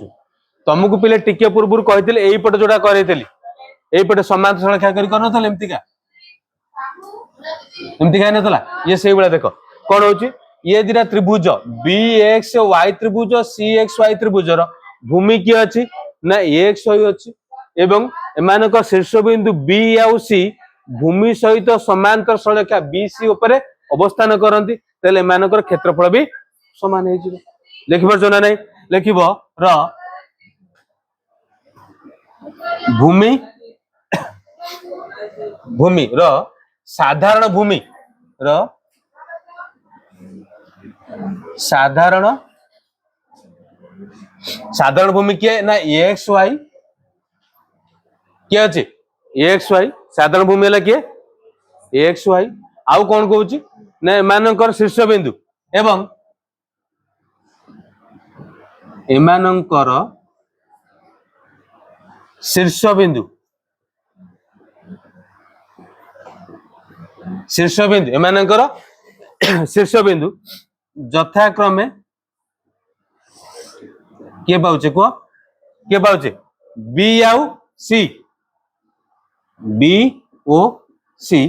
तुमको पिले टिके पूर्व कही यहीपटे जोड़ा करें यहीपटे समान सड़खा करमतिका नला ये से भाया देख कौन हो ये दिटा त्रिभुज बी एक्स वाई त्रिभुज सी एक्स वाई त्रिभुजर भूमि किए अच्छी ना एक्स वाई अच्छी एवं एमानक शीर्ष बिंदु बी आउ सी भूमि सहित समांतर सड़खा बी सी उपरे अवस्थान करती तेल एमानकर क्षेत्रफल भी समान हो लिखि पारछ ना नहीं लिखिब र भूमि भूमि र साधारण भूमि र साधारण भूमि किए ना एक्स वाई किए अच्छे एक्स वाई साधारण भूमि है किए एक्स वाई आउ कौन कहूँ ना एमानकर शीर्ष बिंदु एवं एमानकर शीर्ष बिंदु एमानकर शीर्ष बिंदु यथाक्रमे किए पाउचे कह किए पाउचे बी आउ C B O C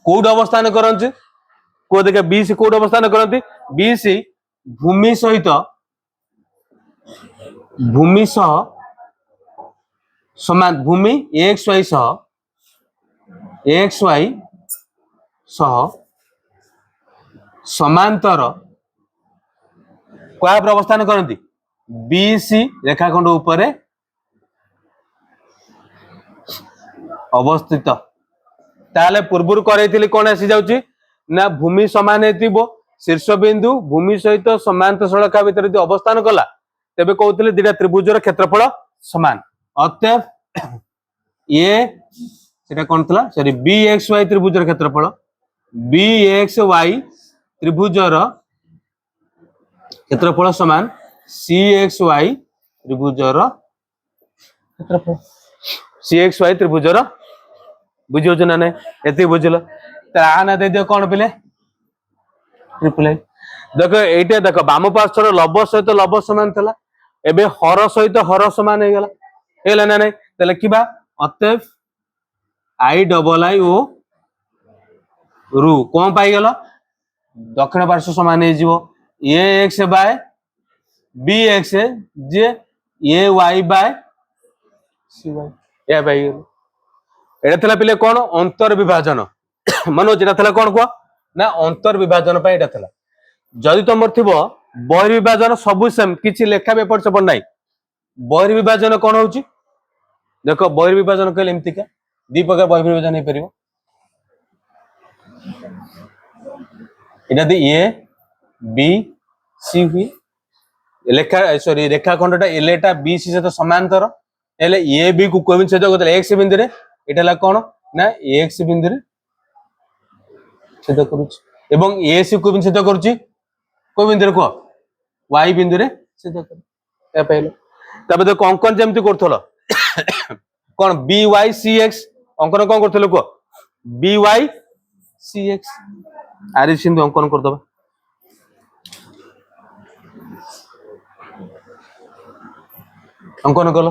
code अवस्थान करंती को देखा बीसी कोड अवस्थान करंती बीसी भूमि सह समान भूमि एक्स वाई सह समांतर क्या अवस्थान करती बीसी रेखाखंड उपरे अवस्थित ताले पूर्व कर कौन आसी जाउची ना भूमि समान हेतिबो शीर्ष बिंदु भूमि सहित समांतर सड़का भितर यदि अवस्थान कला तेबे कहउतले दिटा त्रिभुजर क्षेत्रफल समान अतएव ये सेटा कोन थला सॉरी बीएक्सवाई त्रिभुजर क्षेत्रफल बीएक्सवाई त्रिभुजर क्षेत्रफल समान सीएक्सवाई त्रिभुजर क्षेत्रफल सीएक्सवाई त्रिभुजर बुझियो ना नै एते बुझिलो ता ना दे दियो कोन पिले ट्रिपल देखो एटा देखो बाम पार्श्वर लंब सहित लंब समान थला एबे हर सहित हर समान हे गेला हेला ना नै त लिखिबा अतएव आई डबल आई ओ रु कोन पाई गेलो दक्षिण पार्श्व समान हे जीवो ए X by B x J A Y by C Y A bye एटा थला पिले कोन अंतर विभाजन मनो जेटा थला कोन को ना अंतर विभाजन पाई एटा थला जदि तुमर थिबो बहिर्विभाजन सब सेम किछि लेखा पेपर सेपट नाही बहिर्विभाजन कोन होउची देखो बहिर्विभाजन कहले एमति का दी प्रकार बहिर्विभाजन हे परिबो एटा दे ए बी सी हुई लेखा सॉरी रेखाखंडटा एलेटा बी सी सहित समांतर एले ए बी को कोबिन छेद करले एक्स बिंदु रे एटा ला कोन ना एक्स बिंदु रे छेद करूची एवं ए सी कोबिन छेद करूची को बिंदु रे को वाई बिंदु रे छेद कर ए पहले तबे देखो अंकन जेमति करथलो कोन बी वाई सी एक्स अंकन कोन करथलो को बी वाई सी एक्स आरे सिंधु अंकन कर दबा अंकन कलो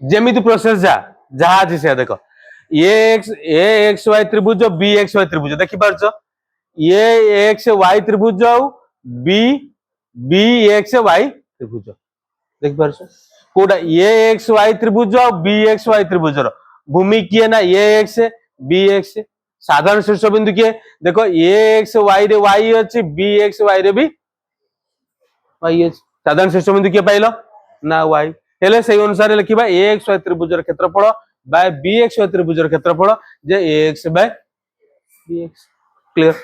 जेमिति प्रोसेस जहा जी से देखो ए एक्स वाई त्रिभुज बी एक्स वाई त्रिभुज देखि पारछ ए एक्स वाई त्रिभुज बी बी एक्स वाई त्रिभुज देखि पारछ कोडा ए एक्स वाई त्रिभुज बी एक्स वाई त्रिभुजर भूमि किए ना ए एक्स बी एक्स साधारण शीर्ष बिंदु किए देखो ए एक्स वाई रे वाई अछि बी एक्स वाई रे भी वाई अछि साधारण शीर्ष बिंदु किए पाइलो ना वाई हेले से अनुसार लिखिबा ए एक्स वाई त्रिभुजर क्षेत्रफल बाय बी एक्स वाई त्रिभुजर क्षेत्रफल जे A X by B X clear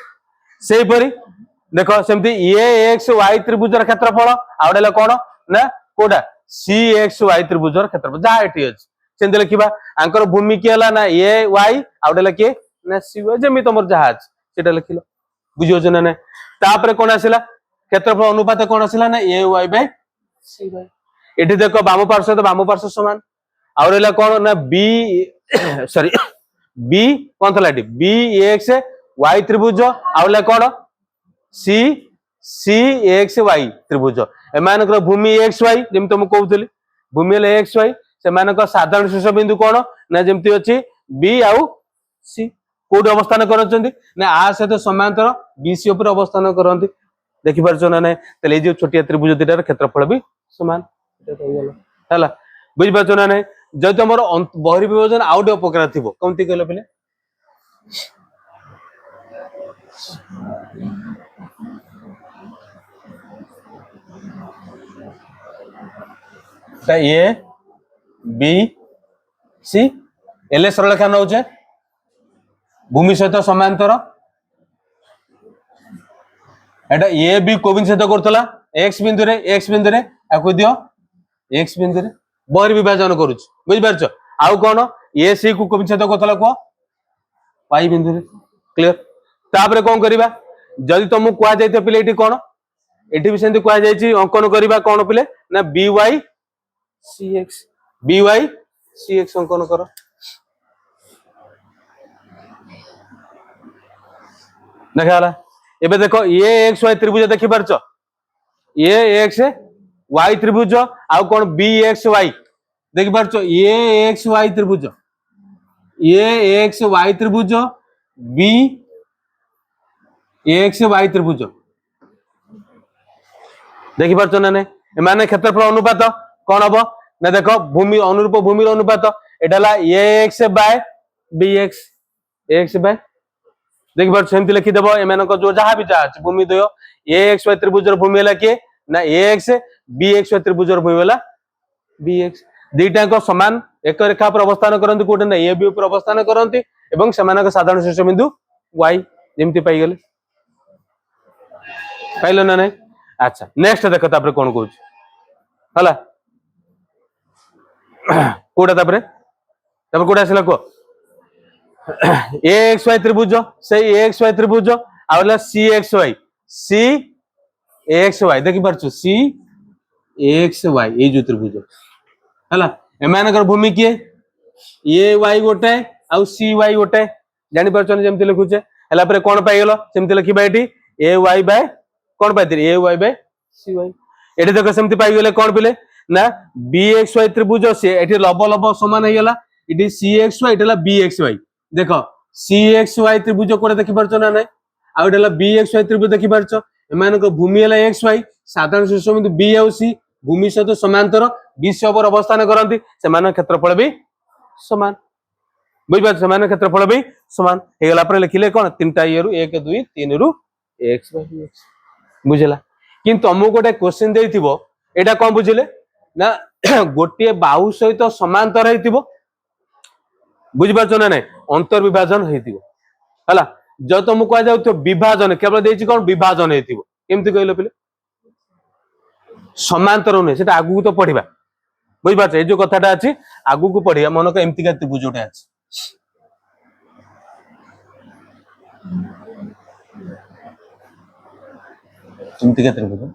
सेही परी देखो सेमति ए एक्स वाई त्रिभुजर क्षेत्रफल आउडेला कोन ना कोडा सी एक्स वाई त्रिभुजर क्षेत्रफल जा एटी अछि सेंते लिखिबा आंकर भूमि के हला ना ए वाई आउडेला के ना सी वाई जेमि तमर जा अछि सेटा लिखिलो बुझियो जना ना तापरे कोन आसिला क्षेत्रफल अनुपात कोन आसिला ना ए वाई बाय सी वाई एठी देखो बाम पार्श्व समान और रहला कोन ना बी सॉरी बी कोन थला एठी बी एक्स वाई त्रिभुज आउला कोन सी सी एक्स वाई त्रिभुज एमानकर भूमि एक्स वाई जेम तुम कहउतली भूमि ले एक्स वाई से मानक साधारण शीर्ष बिंदु कोन ना जेमति अछि बी आउ सी कोड अवस्थान करचंदी ना आ सहित समांतर बीसी ऊपर अवस्थान करंती देखि परछो ना नै तले जे छोटिया त्रिभुज दिटार क्षेत्रफल भी समान हला बुझ पाछो ना नै जदि हमर बहिर्विभाजन आउट उपकार थिबो कोनती कहलो पले ता ए बी सी एले सरलरेखा नउचे भूमि सहित समांतर एटा ए बी कोबिन सहित करतला एक्स बिंदु रे आकु दियो एक्स बिंदु रे बहिर्विभाजन करूछ बुझ परछ आउ कोन ए सी को कोबिन सहित करतला को वाई बिंदु रे क्लियर तापरे कोन करिबा जदि तुम कुआ जाइते पिले एठी कोन एठी भी सेंति कुआ जाइछि अंकन करिबा कोन पिले ना बी वाई सी एक्स अंकन करो देखाला एबे देखो ए एक्स वाई त्रिभुज देखि परछ ए एक्स वाई त्रिभुज आउ कोन बी एक्स वाई देखि परछ ए एक्स वाई त्रिभुज बी एक्स वाई त्रिभुज देखि पारछ ना नहीं एमाने क्षेत्रफल अनुपात कौन हम ना देख भूमि अनुरूप भूमि अनुपात एटा A X by B X X by देखि पारछ सेमति लिखि देबो एमानक जो जहां भी जा भूमि द्वय ए एक्स वाई त्रिभुजर भूमि हला के ना A x B X Y त्रिभुजर भूमि हला बी एक्स दीटाक समान एक रेखा पर अवस्थान करंती कोटे ना ए बी पर अवस्थान करंती एवं समानक साधारण शीर्ष बिंदु y जेमति पाई गेले पाइलो ना नहीं अच्छा नेक्स्ट देखो तापर कोन कहूछ हला कोडा तापर कोडा आसला को ए एक्स वाई त्रिभुज से ए एक्स वाई त्रिभुज आला C X Y C X Y देखि परछु सी एक्स वाई ए जो त्रिभुज हला एमानकर भूमि किए ए वाई गोटे आउ सी वाई गोटे जानि परछन जेमति लिखुचे हला पर कोन पाई गेलो सेमति लिखिबा एठी ए Y bye cone पाइतिर A Y by C Y एठी देखो सेमति पाई गेले कोन पिले ना बी एक्स वाई त्रिभुज से एठी लब लब समान हे गेला एठी सी एक्स वाई एठला बी एक्स वाई देखो सी एक्स वाई त्रिभुज कोडे देखि परछो ना नै आ एठला बी एक्स वाई त्रिभुज देखि परछो एमानको भूमि हला एक्स वाई साधारण शीर्ष बिंदु बी आउ सी भूमि सहित समांतर बीसी पर अवस्थान करती से क्षेत्रफल भी समान बुझे से क्षेत्रफल भी समान हो गला पर लिखिले कौन तीन टा ये एक दुई तीन रु एक्स बाय एक्स बुझला किंतु तुमको गोटे क्वेश्चन देइथिबो एटा कोन बुझिले ना गोटे बाहु सहित समांतर हेतिबो बुझि पाछो ना नै अंतर विभाजन हेतिबो हला जो तुमको कह जाउ विभाजन केवल देछि कोन विभाजन हेतिबो केमति कहलो पिले समांतर नहीं से आगू तो पढ़ा बुझे ये जो कथाटा अच्छी आगू को पढ़ा मनक एमती त्रिभुज गोटे अच्छी एमती त्रिभुज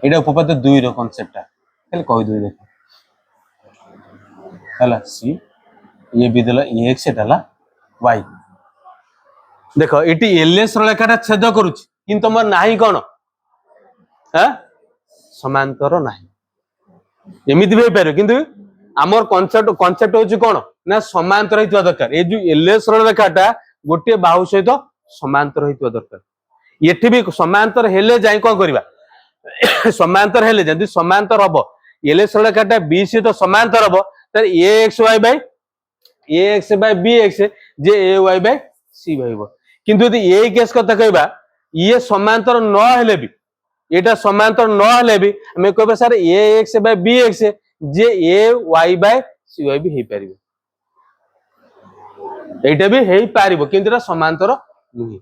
ये उपपाद्य दुई रो कॉन्सेप्ट कही दुई देख सी ये भी देला एक्स एटा वाई देख ये एलएस रेखाटा छेद करुच्ची किंतु तुम नाही कौन समांतर नाही एमती भी पारे किंतु आमर कॉन्सेप्ट होची कौन ना समांतर होइतबा दरकार ए जो एलएस रेखाटा गोटे बाहु सहित समांतर होइतबा दरकार एठी भी समांतर हेले जाई कोन करबा समांतर हेले जदी समांतर हबो एलएस रेखाटा बी सहित समांतर हबो त ए X by B x J A Y by C Y हो किंतु यदि ए केस कथा कहबा ये समांतर न हेले भी एटा समांतर न हेले भी हमें कहबा sir A X by B x J A Y by C Y भी हे परिबो एटा भी हे पारिबो किंतु एटा समांतर नुही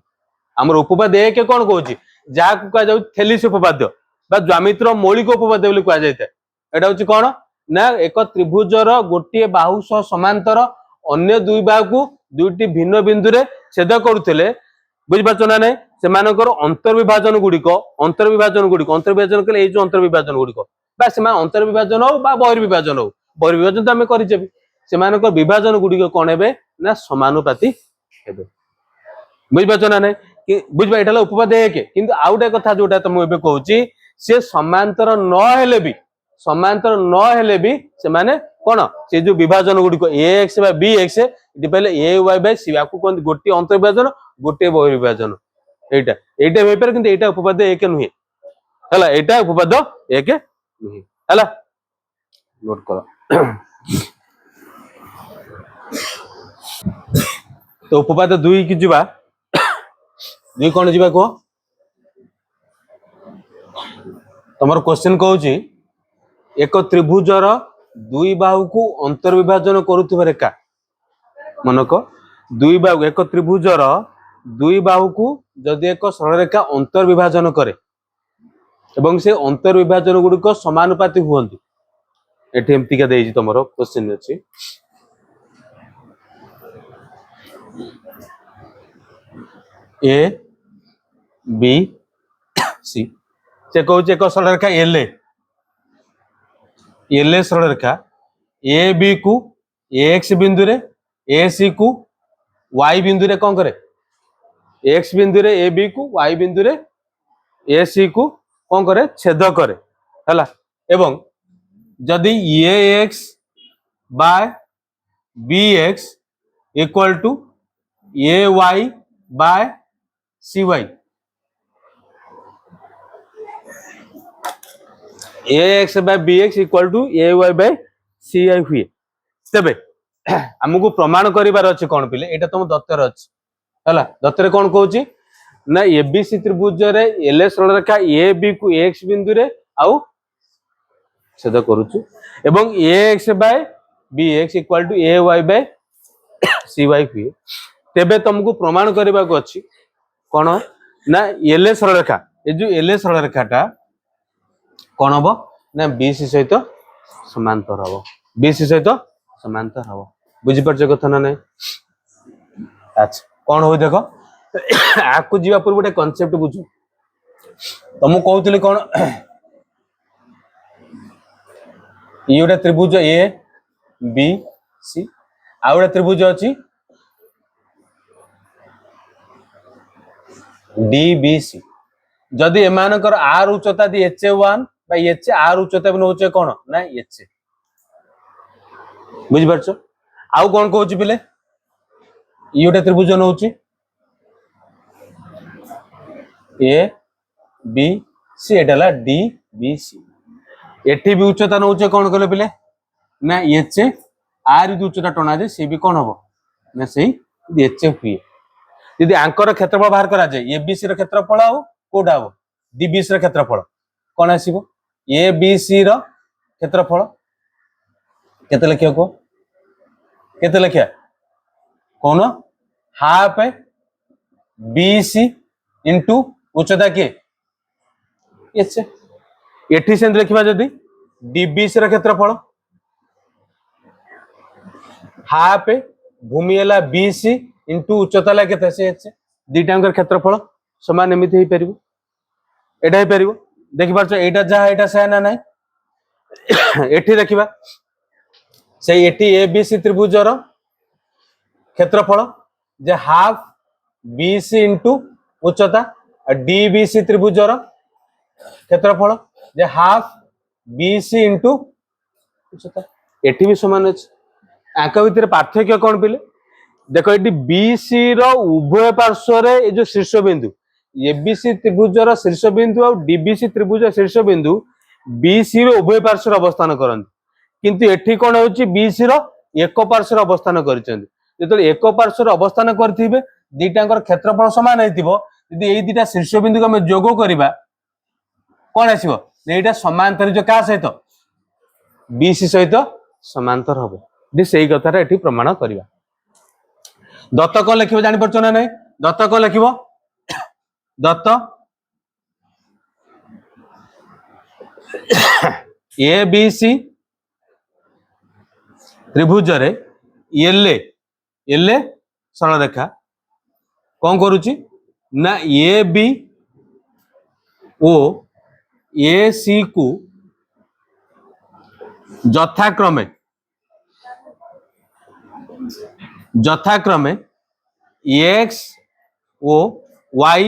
हमर उपपाद्य एक कोन कहूची जा को कह जाउ थेलिस उपपाद्य बा ज्यामितिर मौलिक उपपाद्य बोली कह जायते एटा होची कोन ना एक त्रिभुजर गोटे बाहु सह समांतर अन्य दुई बाहु दुईटी भिन्न बिंदु रे छेद करुले बुझी पार्छ ना नहीं से अंतर्विभाजन गुड़िक अंतर्विभाजन कले जो अंतर्विभाजन गुड़िक अंतर्विभाजन हो बहिर्विभाजन हो बहिर्विभाजन तो आम कर विभाजन गुड़िक कौन हे ना समानुपाती बुझी पार्छ ना नहीं बुझा ये उपपाद्य एक किंतु आउ गोटे कथा जोटा तुम कहूँ सी समांतर नहेले भी से माने कौन से जो विभाजन गुड़िक ए एक्स बाय बी एक्स पहले ए वाई बाय सी आपको कहते गोटे अंतर्विभाजन गोटे बहिर्विभाजन एटा एटा हो पारे किंतु एटा उपपाद्य एक नुहे हला एटा उपपाद्य एक नुहे हला नोट करो तो उपपाद्य दुई की जीवा दुई कौन जीवा कह तुम क्वेश्चन कहूँ एक त्रिभुजर दुई बाहु को अंतर्विभाजन करुवा रेखा मनक दुई बाहु एक त्रिभुजर दुई बाहु को जदि एक सरल रेखा अंतर्विभाजन करे एवं से अंतर्विभाजन गुड़िक समानुपाती हुअंती एठी एमतिका देइछि तमरो क्वेश्चन अछि ए बी सी से कहूँ एक सरल रेखा एल सरल रेखा ए बी को एक्स बिंदु रे ए सी को वाई बिंदु रे कौन करे एक्स बिंदु रे ए बी को वाई बिंदु रे ए सी को कौन करे छेद करे हला एवं जदि A X by B X equal to A Y by C Y. A X by B X equal to A Y by C आई हुए। तेबे हमको प्रमाण करिवार अछि कोन पिले, एटा तुम दत्तर अछि हला। दत्तर कोन कहूची ना एबीसी त्रिभुज रे एलएस रेखा ए बी को एक्स बिंदु रे आउ छेद करूछु एवं A X by B X equal to A Y by C Y हुए। तेबे तुमको प्रमाण करबा को अछि कोन ना एलएस रेखा, ए जो एलएस रेखाटा कोन हबो ना बीसी सहित समांतर हबो, बीसी सहित समांतर हबो। बुझी परछ कथा ना नै? अच्छा कोन हो देखो आकु जीवा पूर्व गोटे कॉन्सेप्ट बुझू। तुम कहूली कौन ये गोटे त्रिभुज ए बी सी आ गोटे त्रिभुज अच्छी डी बी सी। जदि एमानकर आर उच्चता दी एच ए वन एच आर उच्चता भी नौचे कौन ना एच ए। बुझिपारछ? आउ कौन कहूँ पिले ये गोटे त्रिभुज नौची A B C, Etah D B सी। एठी भी उच्चता नौचे कौन कहले पिले ना एच ए आर उच्चता टना जे सी भी कौन हबो ना सही एच ए हुए। यदि आंकर क्षेत्रफल बाहर करा जाए एबीसी रो क्षेत्रफल आउ कोडा हबो डीबीसी रो क्षेत्रफल कौन आसीबो एबीसी रो क्षेत्रफल केते लिखियो को केते लिखिया कौन हाफ बीसी इनटू उच्चता के एच। एठी से लिखिबा जदी डीबीसी रो क्षेत्रफल हाफ भूमि हला बीसी इनटू उच्चता ला केते से एच। दीटांकर क्षेत्रफल समान एमिति हे परिबो, एटा हे परिबो। देखि पारछ एटा जा एटा से ना नै। एठी देखिबा से एठी एबीसी त्रिभुज रो क्षेत्रफल जे हाफ बीसी इनटू उच्चता और डीबीसी त्रिभुज रो क्षेत्रफल जे हाफ बीसी इनटू उच्चता एठी भी समान अछि। आंका भितर पार्थक्य कौन पिले देखो ये बीसी रो उभय पार्श्व रे ए जो शीर्ष बिंदु एबीसी त्रिभुज रो शीर्ष बिंदु और डीबीसी त्रिभुज शीर्ष बिंदु बीसी रो उभय पार्श्व अवस्थान करन, किंतु एठी कोन होची बीसी रो एक पार्श्व अवस्थान करिसेंती। जेतले एक पार्श्व अवस्थान करथिबे दीटांकर क्षेत्रफल समान हेतिबो, यदि एई दीटा शीर्ष बिंदु को हम जोग करिबा कोन आसीबो एटा समांतर जो का सहित बीसी सहित समांतर हबो। दि सेही कथाटा एठी प्रमाण करिबा। दत्त कौन लिखिबो जानि परछ ना नै? दत्त कौन लिखिबो दत्त ए बी सी त्रिभुज रे एलए एलए सरल रेखा कौन करूची ना ए बी ओ ए सी को যথাক্রমে एक्स ओ वाई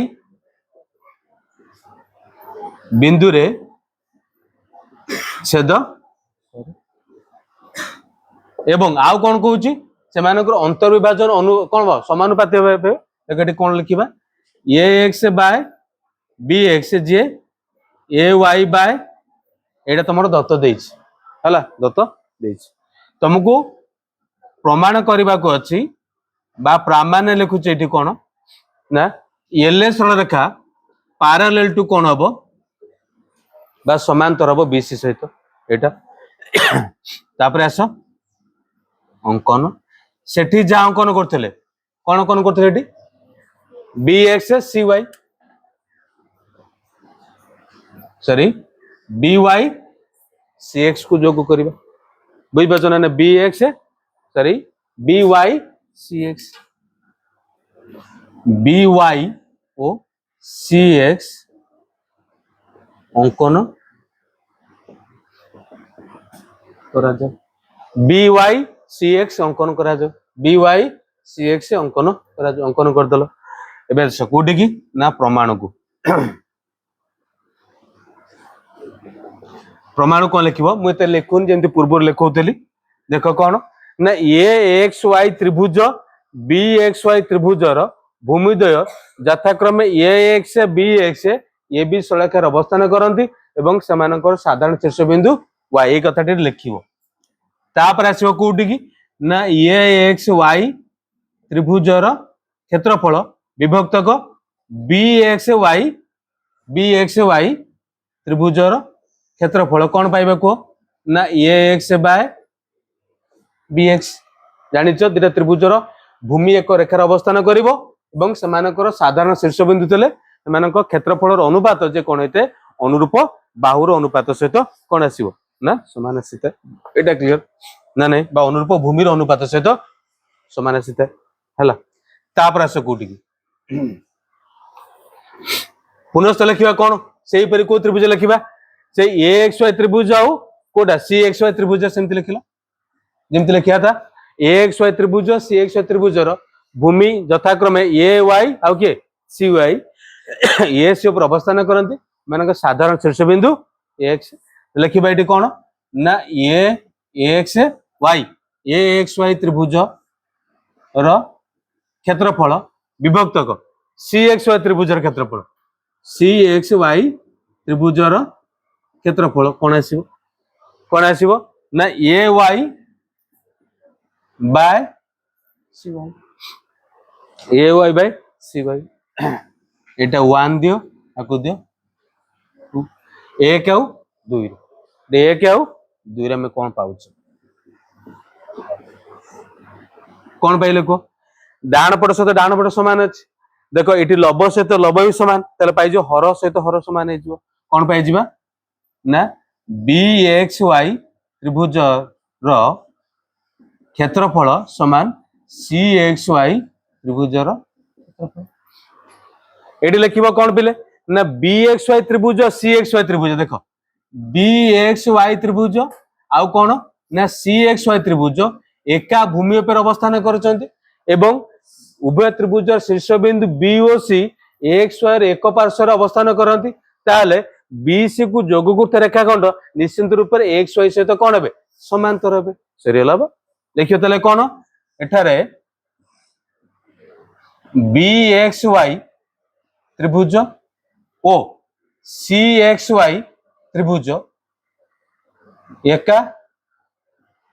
बिंदु रे छेद एवं आउ कौन कहूची से मानकर अंतर्विभाजन कौन समानुपाती भाव एटी कौन लिखिबा ए X by B x J A Y bye एटा तुम दत्त देइछ हला दत्त देइछ। तुमको प्रमाण करने को अच्छी बा प्रामाण्य लिखुचे एठी कौन ना एलए सरल रेखा पैरेलल टू कौन हबो बा समांतर हबो बीसी सहित एटा। तापर आस अंकन सेठी जा अंकन करथिले कौन अंकन करथिले एठी B X C Y sorry B Y C X को जोग करबा। बुझ बचना ना B X sorry B Y C X B Y ओ सी एक्स अंकन करा जाए बी वाई सी एक्स अंकन करा जाए बी वाई सी एक्स अंकन करा जाए अंकन कर दलो। एबे कोठी की ना प्रमाण को प्रमाण कौन लिखिबो मु एते लिखुन जेंति पूर्व लिखौतली देखो कौन ना ये एक्स वाई त्रिभुज बी एक्स वाई त्रिभुजर भूमिद्वय यथाक्रमे ए एक्स बी एक्स ये भी सलाखार अवस्थान करती एवं सेमानकर साधारण शीर्ष बिंदु वाई कथाटी लिखिबो तापर आसीबो कोउटी की ना ए एक्स वाई त्रिभुजर क्षेत्रफल विभक्तक बी एक्स वाई त्रिभुजर क्षेत्रफल कौन पाइबा को ना A X by B x जानिच दुटा त्रिभुजर भूमि एक रेखार अवस्थान करिवो एवं सेमानकर साधारण शीर्ष बिंदु तले सेमानकर क्षेत्रफल अनुपात जे कोन हेते अनुरूप बाहुर अनुपात सहित कोन आसीबो ना समान आसीते एटा क्लियर ना नहीं बा अनुरूप भूमिर अनुपात सहित समान आसीते हला तापर आस कोटी की पुनः लिखिबा कोन सेही परि को त्रिभुज लिखिबा से ए एक्स वाई त्रिभुज आउ कोटा सी एक्स वाई त्रिभुज सेमति लिखिला जेमति लिखिया था ए एक्स वाई त्रिभुज सी एक्स वाई त्रिभुजर भूमि यथाक्रमे ए वाई आउ के सी वाई ए सी ऊपर अवस्थान करंती मानक साधारण शीर्ष बिंदु एक्स लिखिबा एटी कोन ना ए एक्स वाई त्रिभुज र क्षेत्रफल विभक्तक सी एक्स वाई त्रिभुजर क्षेत्रफल सी एक्स वाई त्रिभुजर क्षेत्रफल कौन आसीबो ना ए Y by C Y A Y by C Y एटा 1 दियो आकु दियो 2 1 आउ 2 1 आउ 2 रे में कौन पाउछ कौन पाइले को डाण पट सहित डाण पट समान अछि देखो एटी लब सहित लब भी समान तले पाइ जो हर सहित हर समान हे जो कौन पाइ जिबा ना बी एक्स वाई त्रिभुज रो क्षेत्रफल समान सी एक्स वाई त्रिभुजर एटी लिखिबो कौन पिले ना बी एक्स वाई त्रिभुज सी एक्स वाई त्रिभुज देखो बी एक्स वाई त्रिभुज आउ कौन ना सी एक्स वाई त्रिभुज एका भूमि पर अवस्थान करचंती एवं उभय त्रिभुजर शीर्ष बिंदु B O C X Y एक पार्श्व अवस्थान करती ताले बी सी को जोगुकृत रेखाखंड निश्चित रूप से एक्स वाई सहित कौन हे समांतर हे सरीगला देखियो तले कौन एठारे बी एक्स वाई त्रिभुज ओ सी एक्स वाई त्रिभुज एका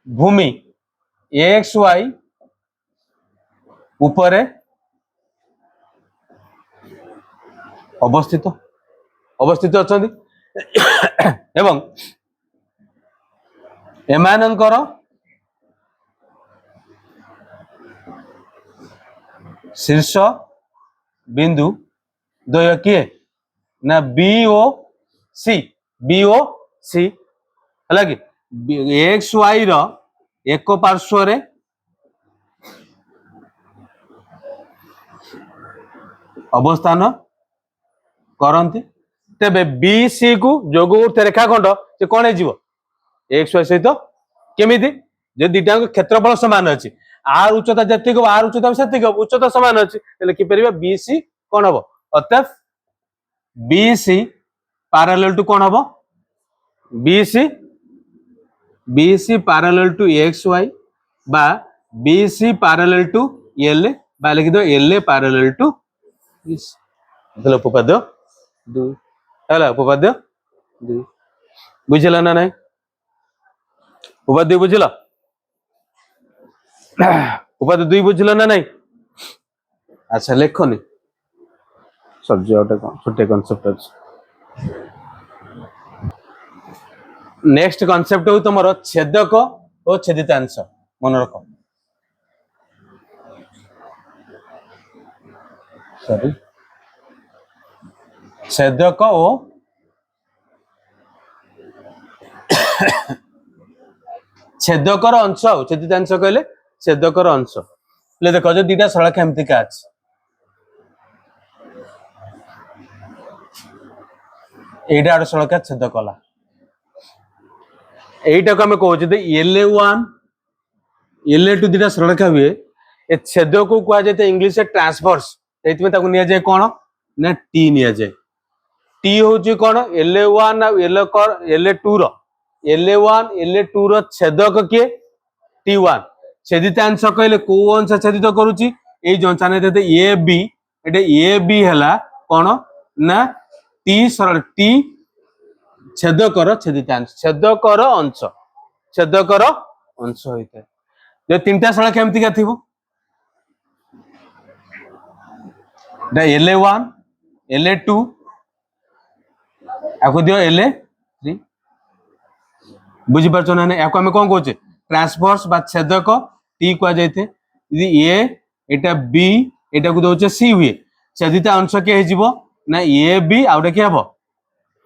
भूमि एक्स वाई ऊपरे अवस्थित अछंती एवं एमानंकर शीर्ष बिंदु द्वय किए ना बीओ सी हला कि एक्स वाई रो एक पार्श्व रे अवस्थान करती तेबे बी सी को जोगुकृत रेखाखंड से कौन हो एक्स वाई सहित केमिति जे दिटा क्षेत्रफल समान अछि आर उच्चता जति को आर उच्चता सेति को उच्चता समान अछि ले कि परिबा बी सी कौन हबो अतः बी सी पैरेलल टू कौन हबो B C parallel to X Y बा B C parallel to L बा लिखि दो एल पैरेलल टू उपपाद्य 2 है उपपाद्य 2 बुझला ना नहीं उपाध्य बुझल उपाध्य 2 बुझल ना नहीं अच्छा लेखनी सब्जेक्ट छोटे कॉन्सेप्ट अछि नेक्स्ट कॉन्सेप्ट हो तुमरो छेदक और छेदितांश मन रख सॉरी छेदक और छेदकर अंश छेदितांश कहले छेदकर अंश ले देखो जो दीटा सड़क एमती का अछि एटा आड़ सड़क छेदकला एटा को हम कहू जे LA1 LA2 दीटा सड़क हुए ए छेदक को कहा जाए इंग्लिश ट्रांसवर्स एतमे ताको निया जाए कोन ना टी निया जाए टी होची कोन LA1 और LA2 रो LA1 LA2 रो छेदक के T1 छेदितांश कहले को अंश छेदित करूची ए जो चाने देते A B Ete A B हला कोन ना टी सरल टी छेदकर छेदितांश छेदकर अंश होइते जे तीनटा सरल केमति का थिबो दा LA1 LA2 आको दियो LA3 बुझी परछो ना याको हम कोन कहूचे ट्रांसवर्स बा छेदक टी को जाइते यदि ए एटा बी एटा को दोचे सी हुए छेदित अंश के हे जिवो ना ए बी आउटे के हबो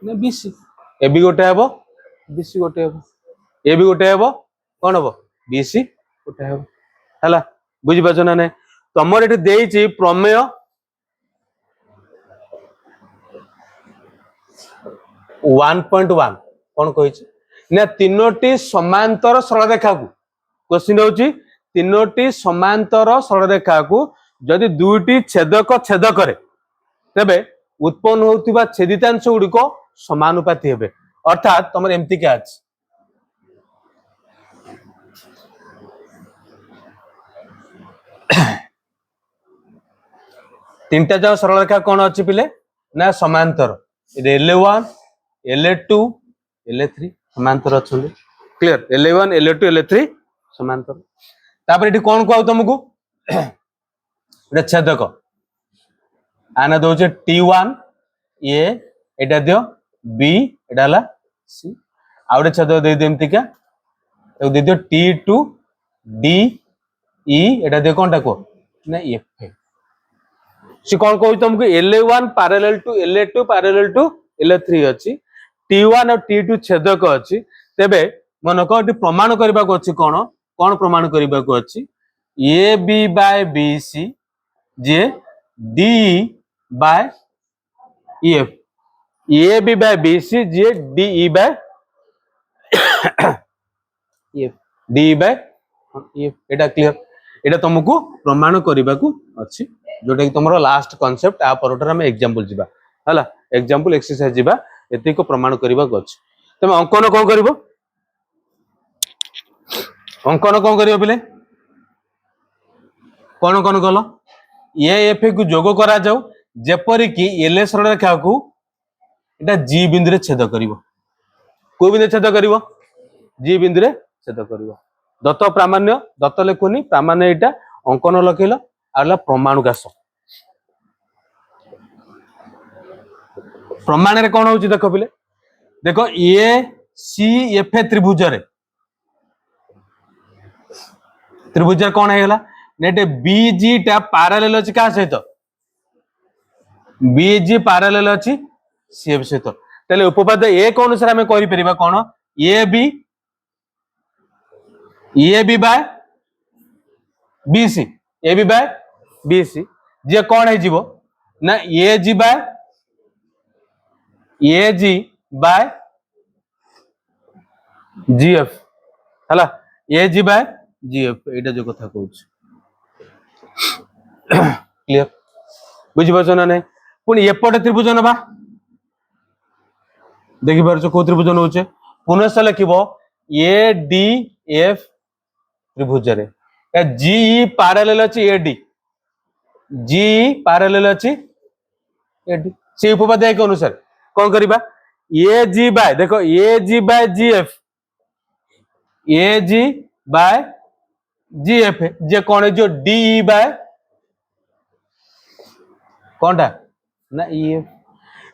ना बीसी ए बी गोटे हबो बीसी गोटे हबो ए बी गोटे हबो कोन हबो बीसी गोटे हबो हला बुझी परछो ना तमर एठी देइची प्रमेय 1.1 कौन कही ना तीनोटी समांतर सरल रेखा को क्वेश्चन होची तीनोटी समांतर सरल रेखा को जदि दुईटी छेदक छेद करे तेबे उत्पन्न होतिबा छेदितांश गुड़िक समानुपाती हेबे अर्थात तुम एमती क्या अछि तीनटा जो सरल रेखा कौन अच्छी पिले ना समांतर LA1 LA2 LA3 समांतर अच्छे क्लियर LA1 LA2 LA3 समांतर तापर एठी कौन कहू तुमको एटा छेदक आना दोचे T1 ए एटा दियो B एटा हला C आउटे छेदक दे देमति का तो दे दियो T2 D E एटा दियो कोनटा को ना F सी कौन कहू तुमको LA1 parallel to LA2 parallel to LA3 अच्छी T1 और T2 छेदक अच्छी तेबे मन को प्रमाण करबा को अछि कोन कोन प्रमाण करबा को अछि AB बाय BC जे DE by EF AB by BC जे DE by EF DE by EF एटा क्लियर एटा तुमको प्रमाण करबा को अछि जोटा कि तुमरो लास्ट कांसेप्ट आ परटर हम एग्जांपल जिबा हला एग्जांपल एक्सरसाइज जिबा एति को प्रमाण करबा को अछि तमे अंकन कोन करबो अंकन कोन करियो बिले कोन कोन गलो एफ को जोग करा जाऊ जेपरि कि एल सरल रेखा को एटा जी बिंदु रे छेद करिवो को बिंदु छेद करिवो जी बिंदु रे छेद करिवो दत्त प्रामाण्य दत्त लेखुनी प्रामाण्य एटा अंकन लखिलो आला प्रमाणुकाश प्रमाण रे कोन होची देखो पिले देखो ए सी एफ त्रिभुज रे त्रिभुज कौन है नेटे बीजी टा पैरेलल अछि का सहित बीजी पैरेलल अछि सीएफ सहित तले उपपाद्य ए कोन अनुसार हमें करि परिबा कोन A B by BC A B by BC जे कोन है जीवो ना ए जी बाय जीएफ हला ए जी बाय जीएफ एटा जो कथा कहूछ क्लियर बुझि परछ ना नै पुनी एपटे त्रिभुज नबा देखि परछ को त्रिभुज होचे पुनः लिखिबो ए डी एफ त्रिभुज रे ए जी पैरेलल अछि एडी जी पैरेलल अछि एडी से उपपाद्य के अनुसार कोन करिबा ए जी बाय देखो A G by GF A G by GF जे कौन है जो डी बाय कौनटा ना ईएफ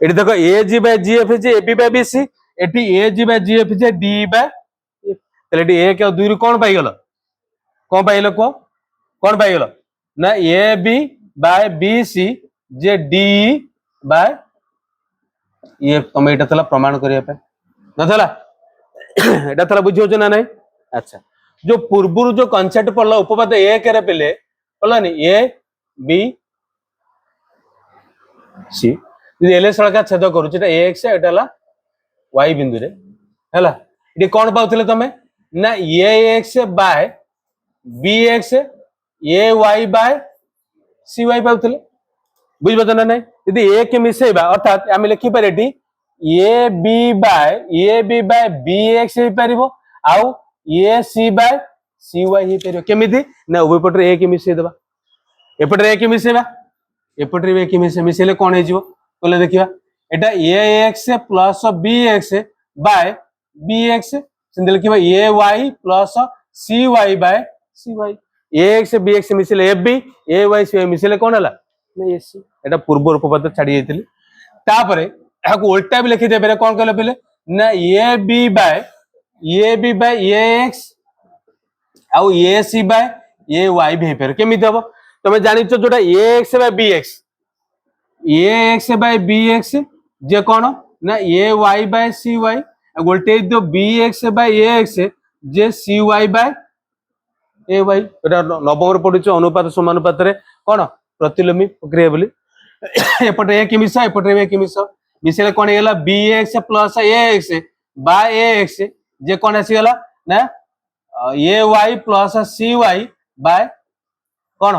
एटी देखो ए जी बाय जीएफ जे ए बी बाय बीसी एटी ए जी बाय जीएफ जे डी बाय एफ तले एटी 1 और 2 कौन पाई गेलो कौन पाई गेलो को कौन पाई गेलो ना ए बी बाय बीसी जे डी बाय ईएफ तुम एटा तला प्रमाण करिया पे न थला एटा तला बुझियो छ ना नै अच्छा जो पूर्व जो कॉन्सेप्ट पढ़ला उपपाद्य ए करे पहले पढ़ला नहीं ए बी सी यदि एल सड़का छेद करूछ एटा एक्स एटाला वाई बिंदु रे हैला इडी कोन पाउतले तमे ना A X by B X A Y by C Y पाउतले बुझबत ना नहीं यदि ए के मिसेबा अर्थात हम लिखि पारेटी A B by B X हे परिबो आउ A C by C Y हे पेरियो केमिति ना उभय पटरे ए के मिसे देबा एपटरे ए के मिसेबा एपटरे ए के मिसेले कोन हे जिवो बोले देखिबा एटा ax plus bx by bx सिंदे लिखिबा ay plus cy by cy ax bx मिसेले ab ay cy मिसेले कोन हला नै ac एटा पूर्व रूपपद छाडी जाइतिली तापरे एहाको उल्टा भी लिखि देबे कोन कहले पहिले ना ab बाय ax आउ ac बाय ay भी हेपर केमिति हबो तमे जानिचो जोटा ax by bx ax by bx जे कोन ना ay बाय cy गोल्टे दो bx बाय ax जे cy बाय ay एटा नवम रे पढिचो अनुपात समानुपात रे कोन प्रतिलोमी प्रक्रिया बोली एपटे a के मिसा एपटे a के मिसा मिसेले कोन हेला bx plus ax by ax जे कोन आसी गेला ना ay प्लस cy बाय कोन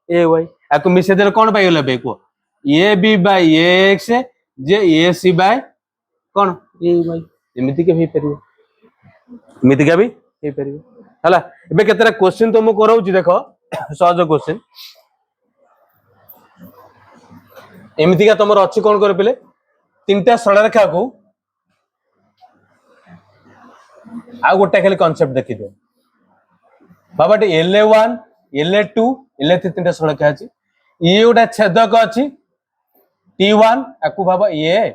ay आको मिसे देले कोन पाइ गेला बे को ab by ax J ac bye कोन ay एमिति के भी परियो एमिति के भी हे परियो हला एबे केतरा क्वेश्चन तो मु करौची देखो सहज क्वेश्चन एमिति का तमर अछि कोन करे पले तीनटा सरल रेखा को आ गोटा खाली कांसेप्ट देखि दो बाबाटे LA1 LA2 LA3 तीनटा सरल रेखा अछि ई गोटा छेदक अछि T1 आकु बाबा ए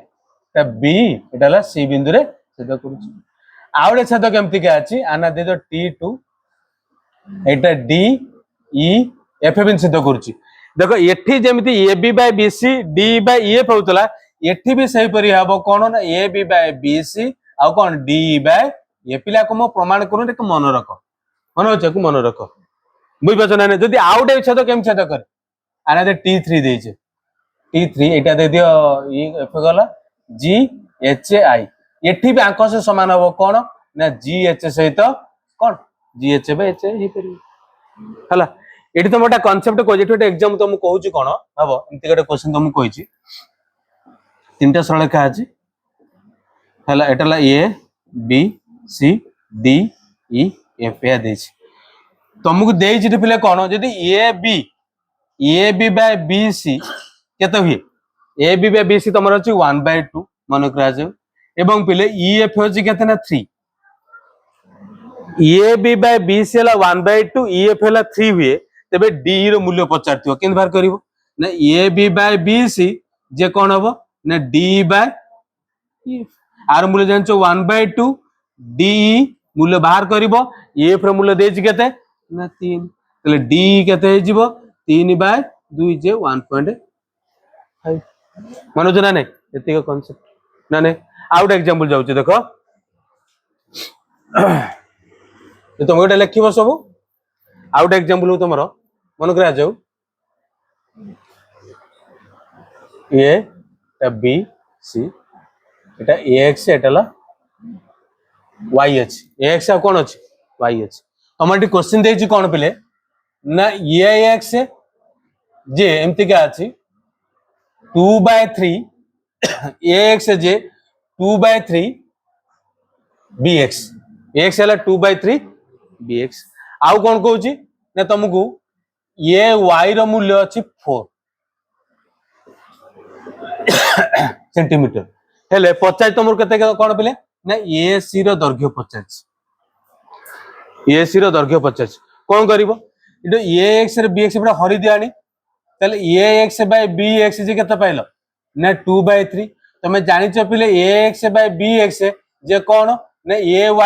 ता B एटाला C बिंदु रे छेदक करूची आवडे छेदक केमति के अछि आना दे दो T2 एटा D E F बिंदु छेदक करूची देखो एठी जेमिति AB by BC D by EF होतला एठी भी सही परि हबो कोन ना AB by BC uh cone D bye ए पिला को मो प्रमाण करू एक मन रख मन होचे को मन रख बुझ बचना ने जदी आउटे छेदक केम छेदक कर आना दे T3 देचे T3 एटा दे दियो ई F गला G H I एठी भी आंक से समान हबो कोन ना G H सहित कोन G H बाय H ही परि हला एठी तो मोटा कांसेप्ट को जेठी एग्जाम तो मु कहूची कोन हबो इनते गटे क्वेश्चन तो मु कहिची तीनटा सरल रेखा अछि हला एटाला A B C D E F या देछि तुमको देछि पिले कोन जदी AB बाय BC केते हुए AB बाय BC तमर अछि 1/2 मन करा जाउ एवं पिले EF होछि केते ना 3 AB बाय BC हला 1/2 EF हला 3 हुए तबे D रो मूल्य पचारथियो केन बार करिवो ना AB बाय BC जे कोन हबो ना D बाय EF आर मूल्य जानचो 1/2 D मूल्य बाहर करिवो EF रो मूल्य देछि केते ना 3 तले D केते हे जिवो 3/2 जे 1.5 मानो जना नै एतिक कांसेप्ट ना नै आउट एग्जांपल जाउची देखो ये तुम गोटे लिखिबो सब आउट एग्जांपल हो तुमरो मन करा जाऊ ए टा बी सी एटा ax एटाला y अछि ax आ कोन अछि y अछि हमर क्वेश्चन देछि कोन पिले ना ax जे एमति का अछि 2/3 ax जे 2/3 bx ax हला 2/3 bx आउ कोन कहूची ना तुमको ये y रो मूल्य अछि 4 सेंटीमीटर हेले 50 तुमर केते कोन पिले ना AC रो दैर्घ्य 50 AC रो दैर्घ्य 50 कोन करिवो इडो ax रे bx बडा हरि दियानी तले ax बाय bx जे केते पाइलो ना 2/3 तमे जानि छ पिले ax बाय bx जे कोन ना ay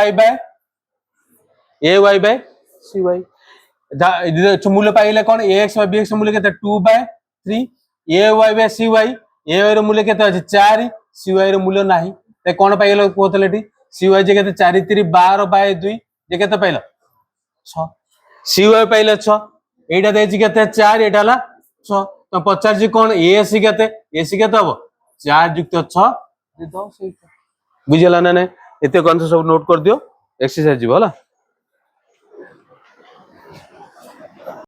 बाय cy मूल्य पाइले कोन ax बाय bx मूल्य केते 2/3 ay बाय cy ay रो मूल्य केते अछि 4 cy रो मूल्य नाही ते कोन पाइलो कोतलेटी cy जे केते 4 3 12/2 जे केते पाइलो 6 cy पाइले 6 एटा देछि केते 4 एटाला 6 तो 50 जी कोन ac केते हबो 4 + 6 10 बुझिला ना नै एते कौन सब नोट कर दियो एक्सरसाइज जीवो हला।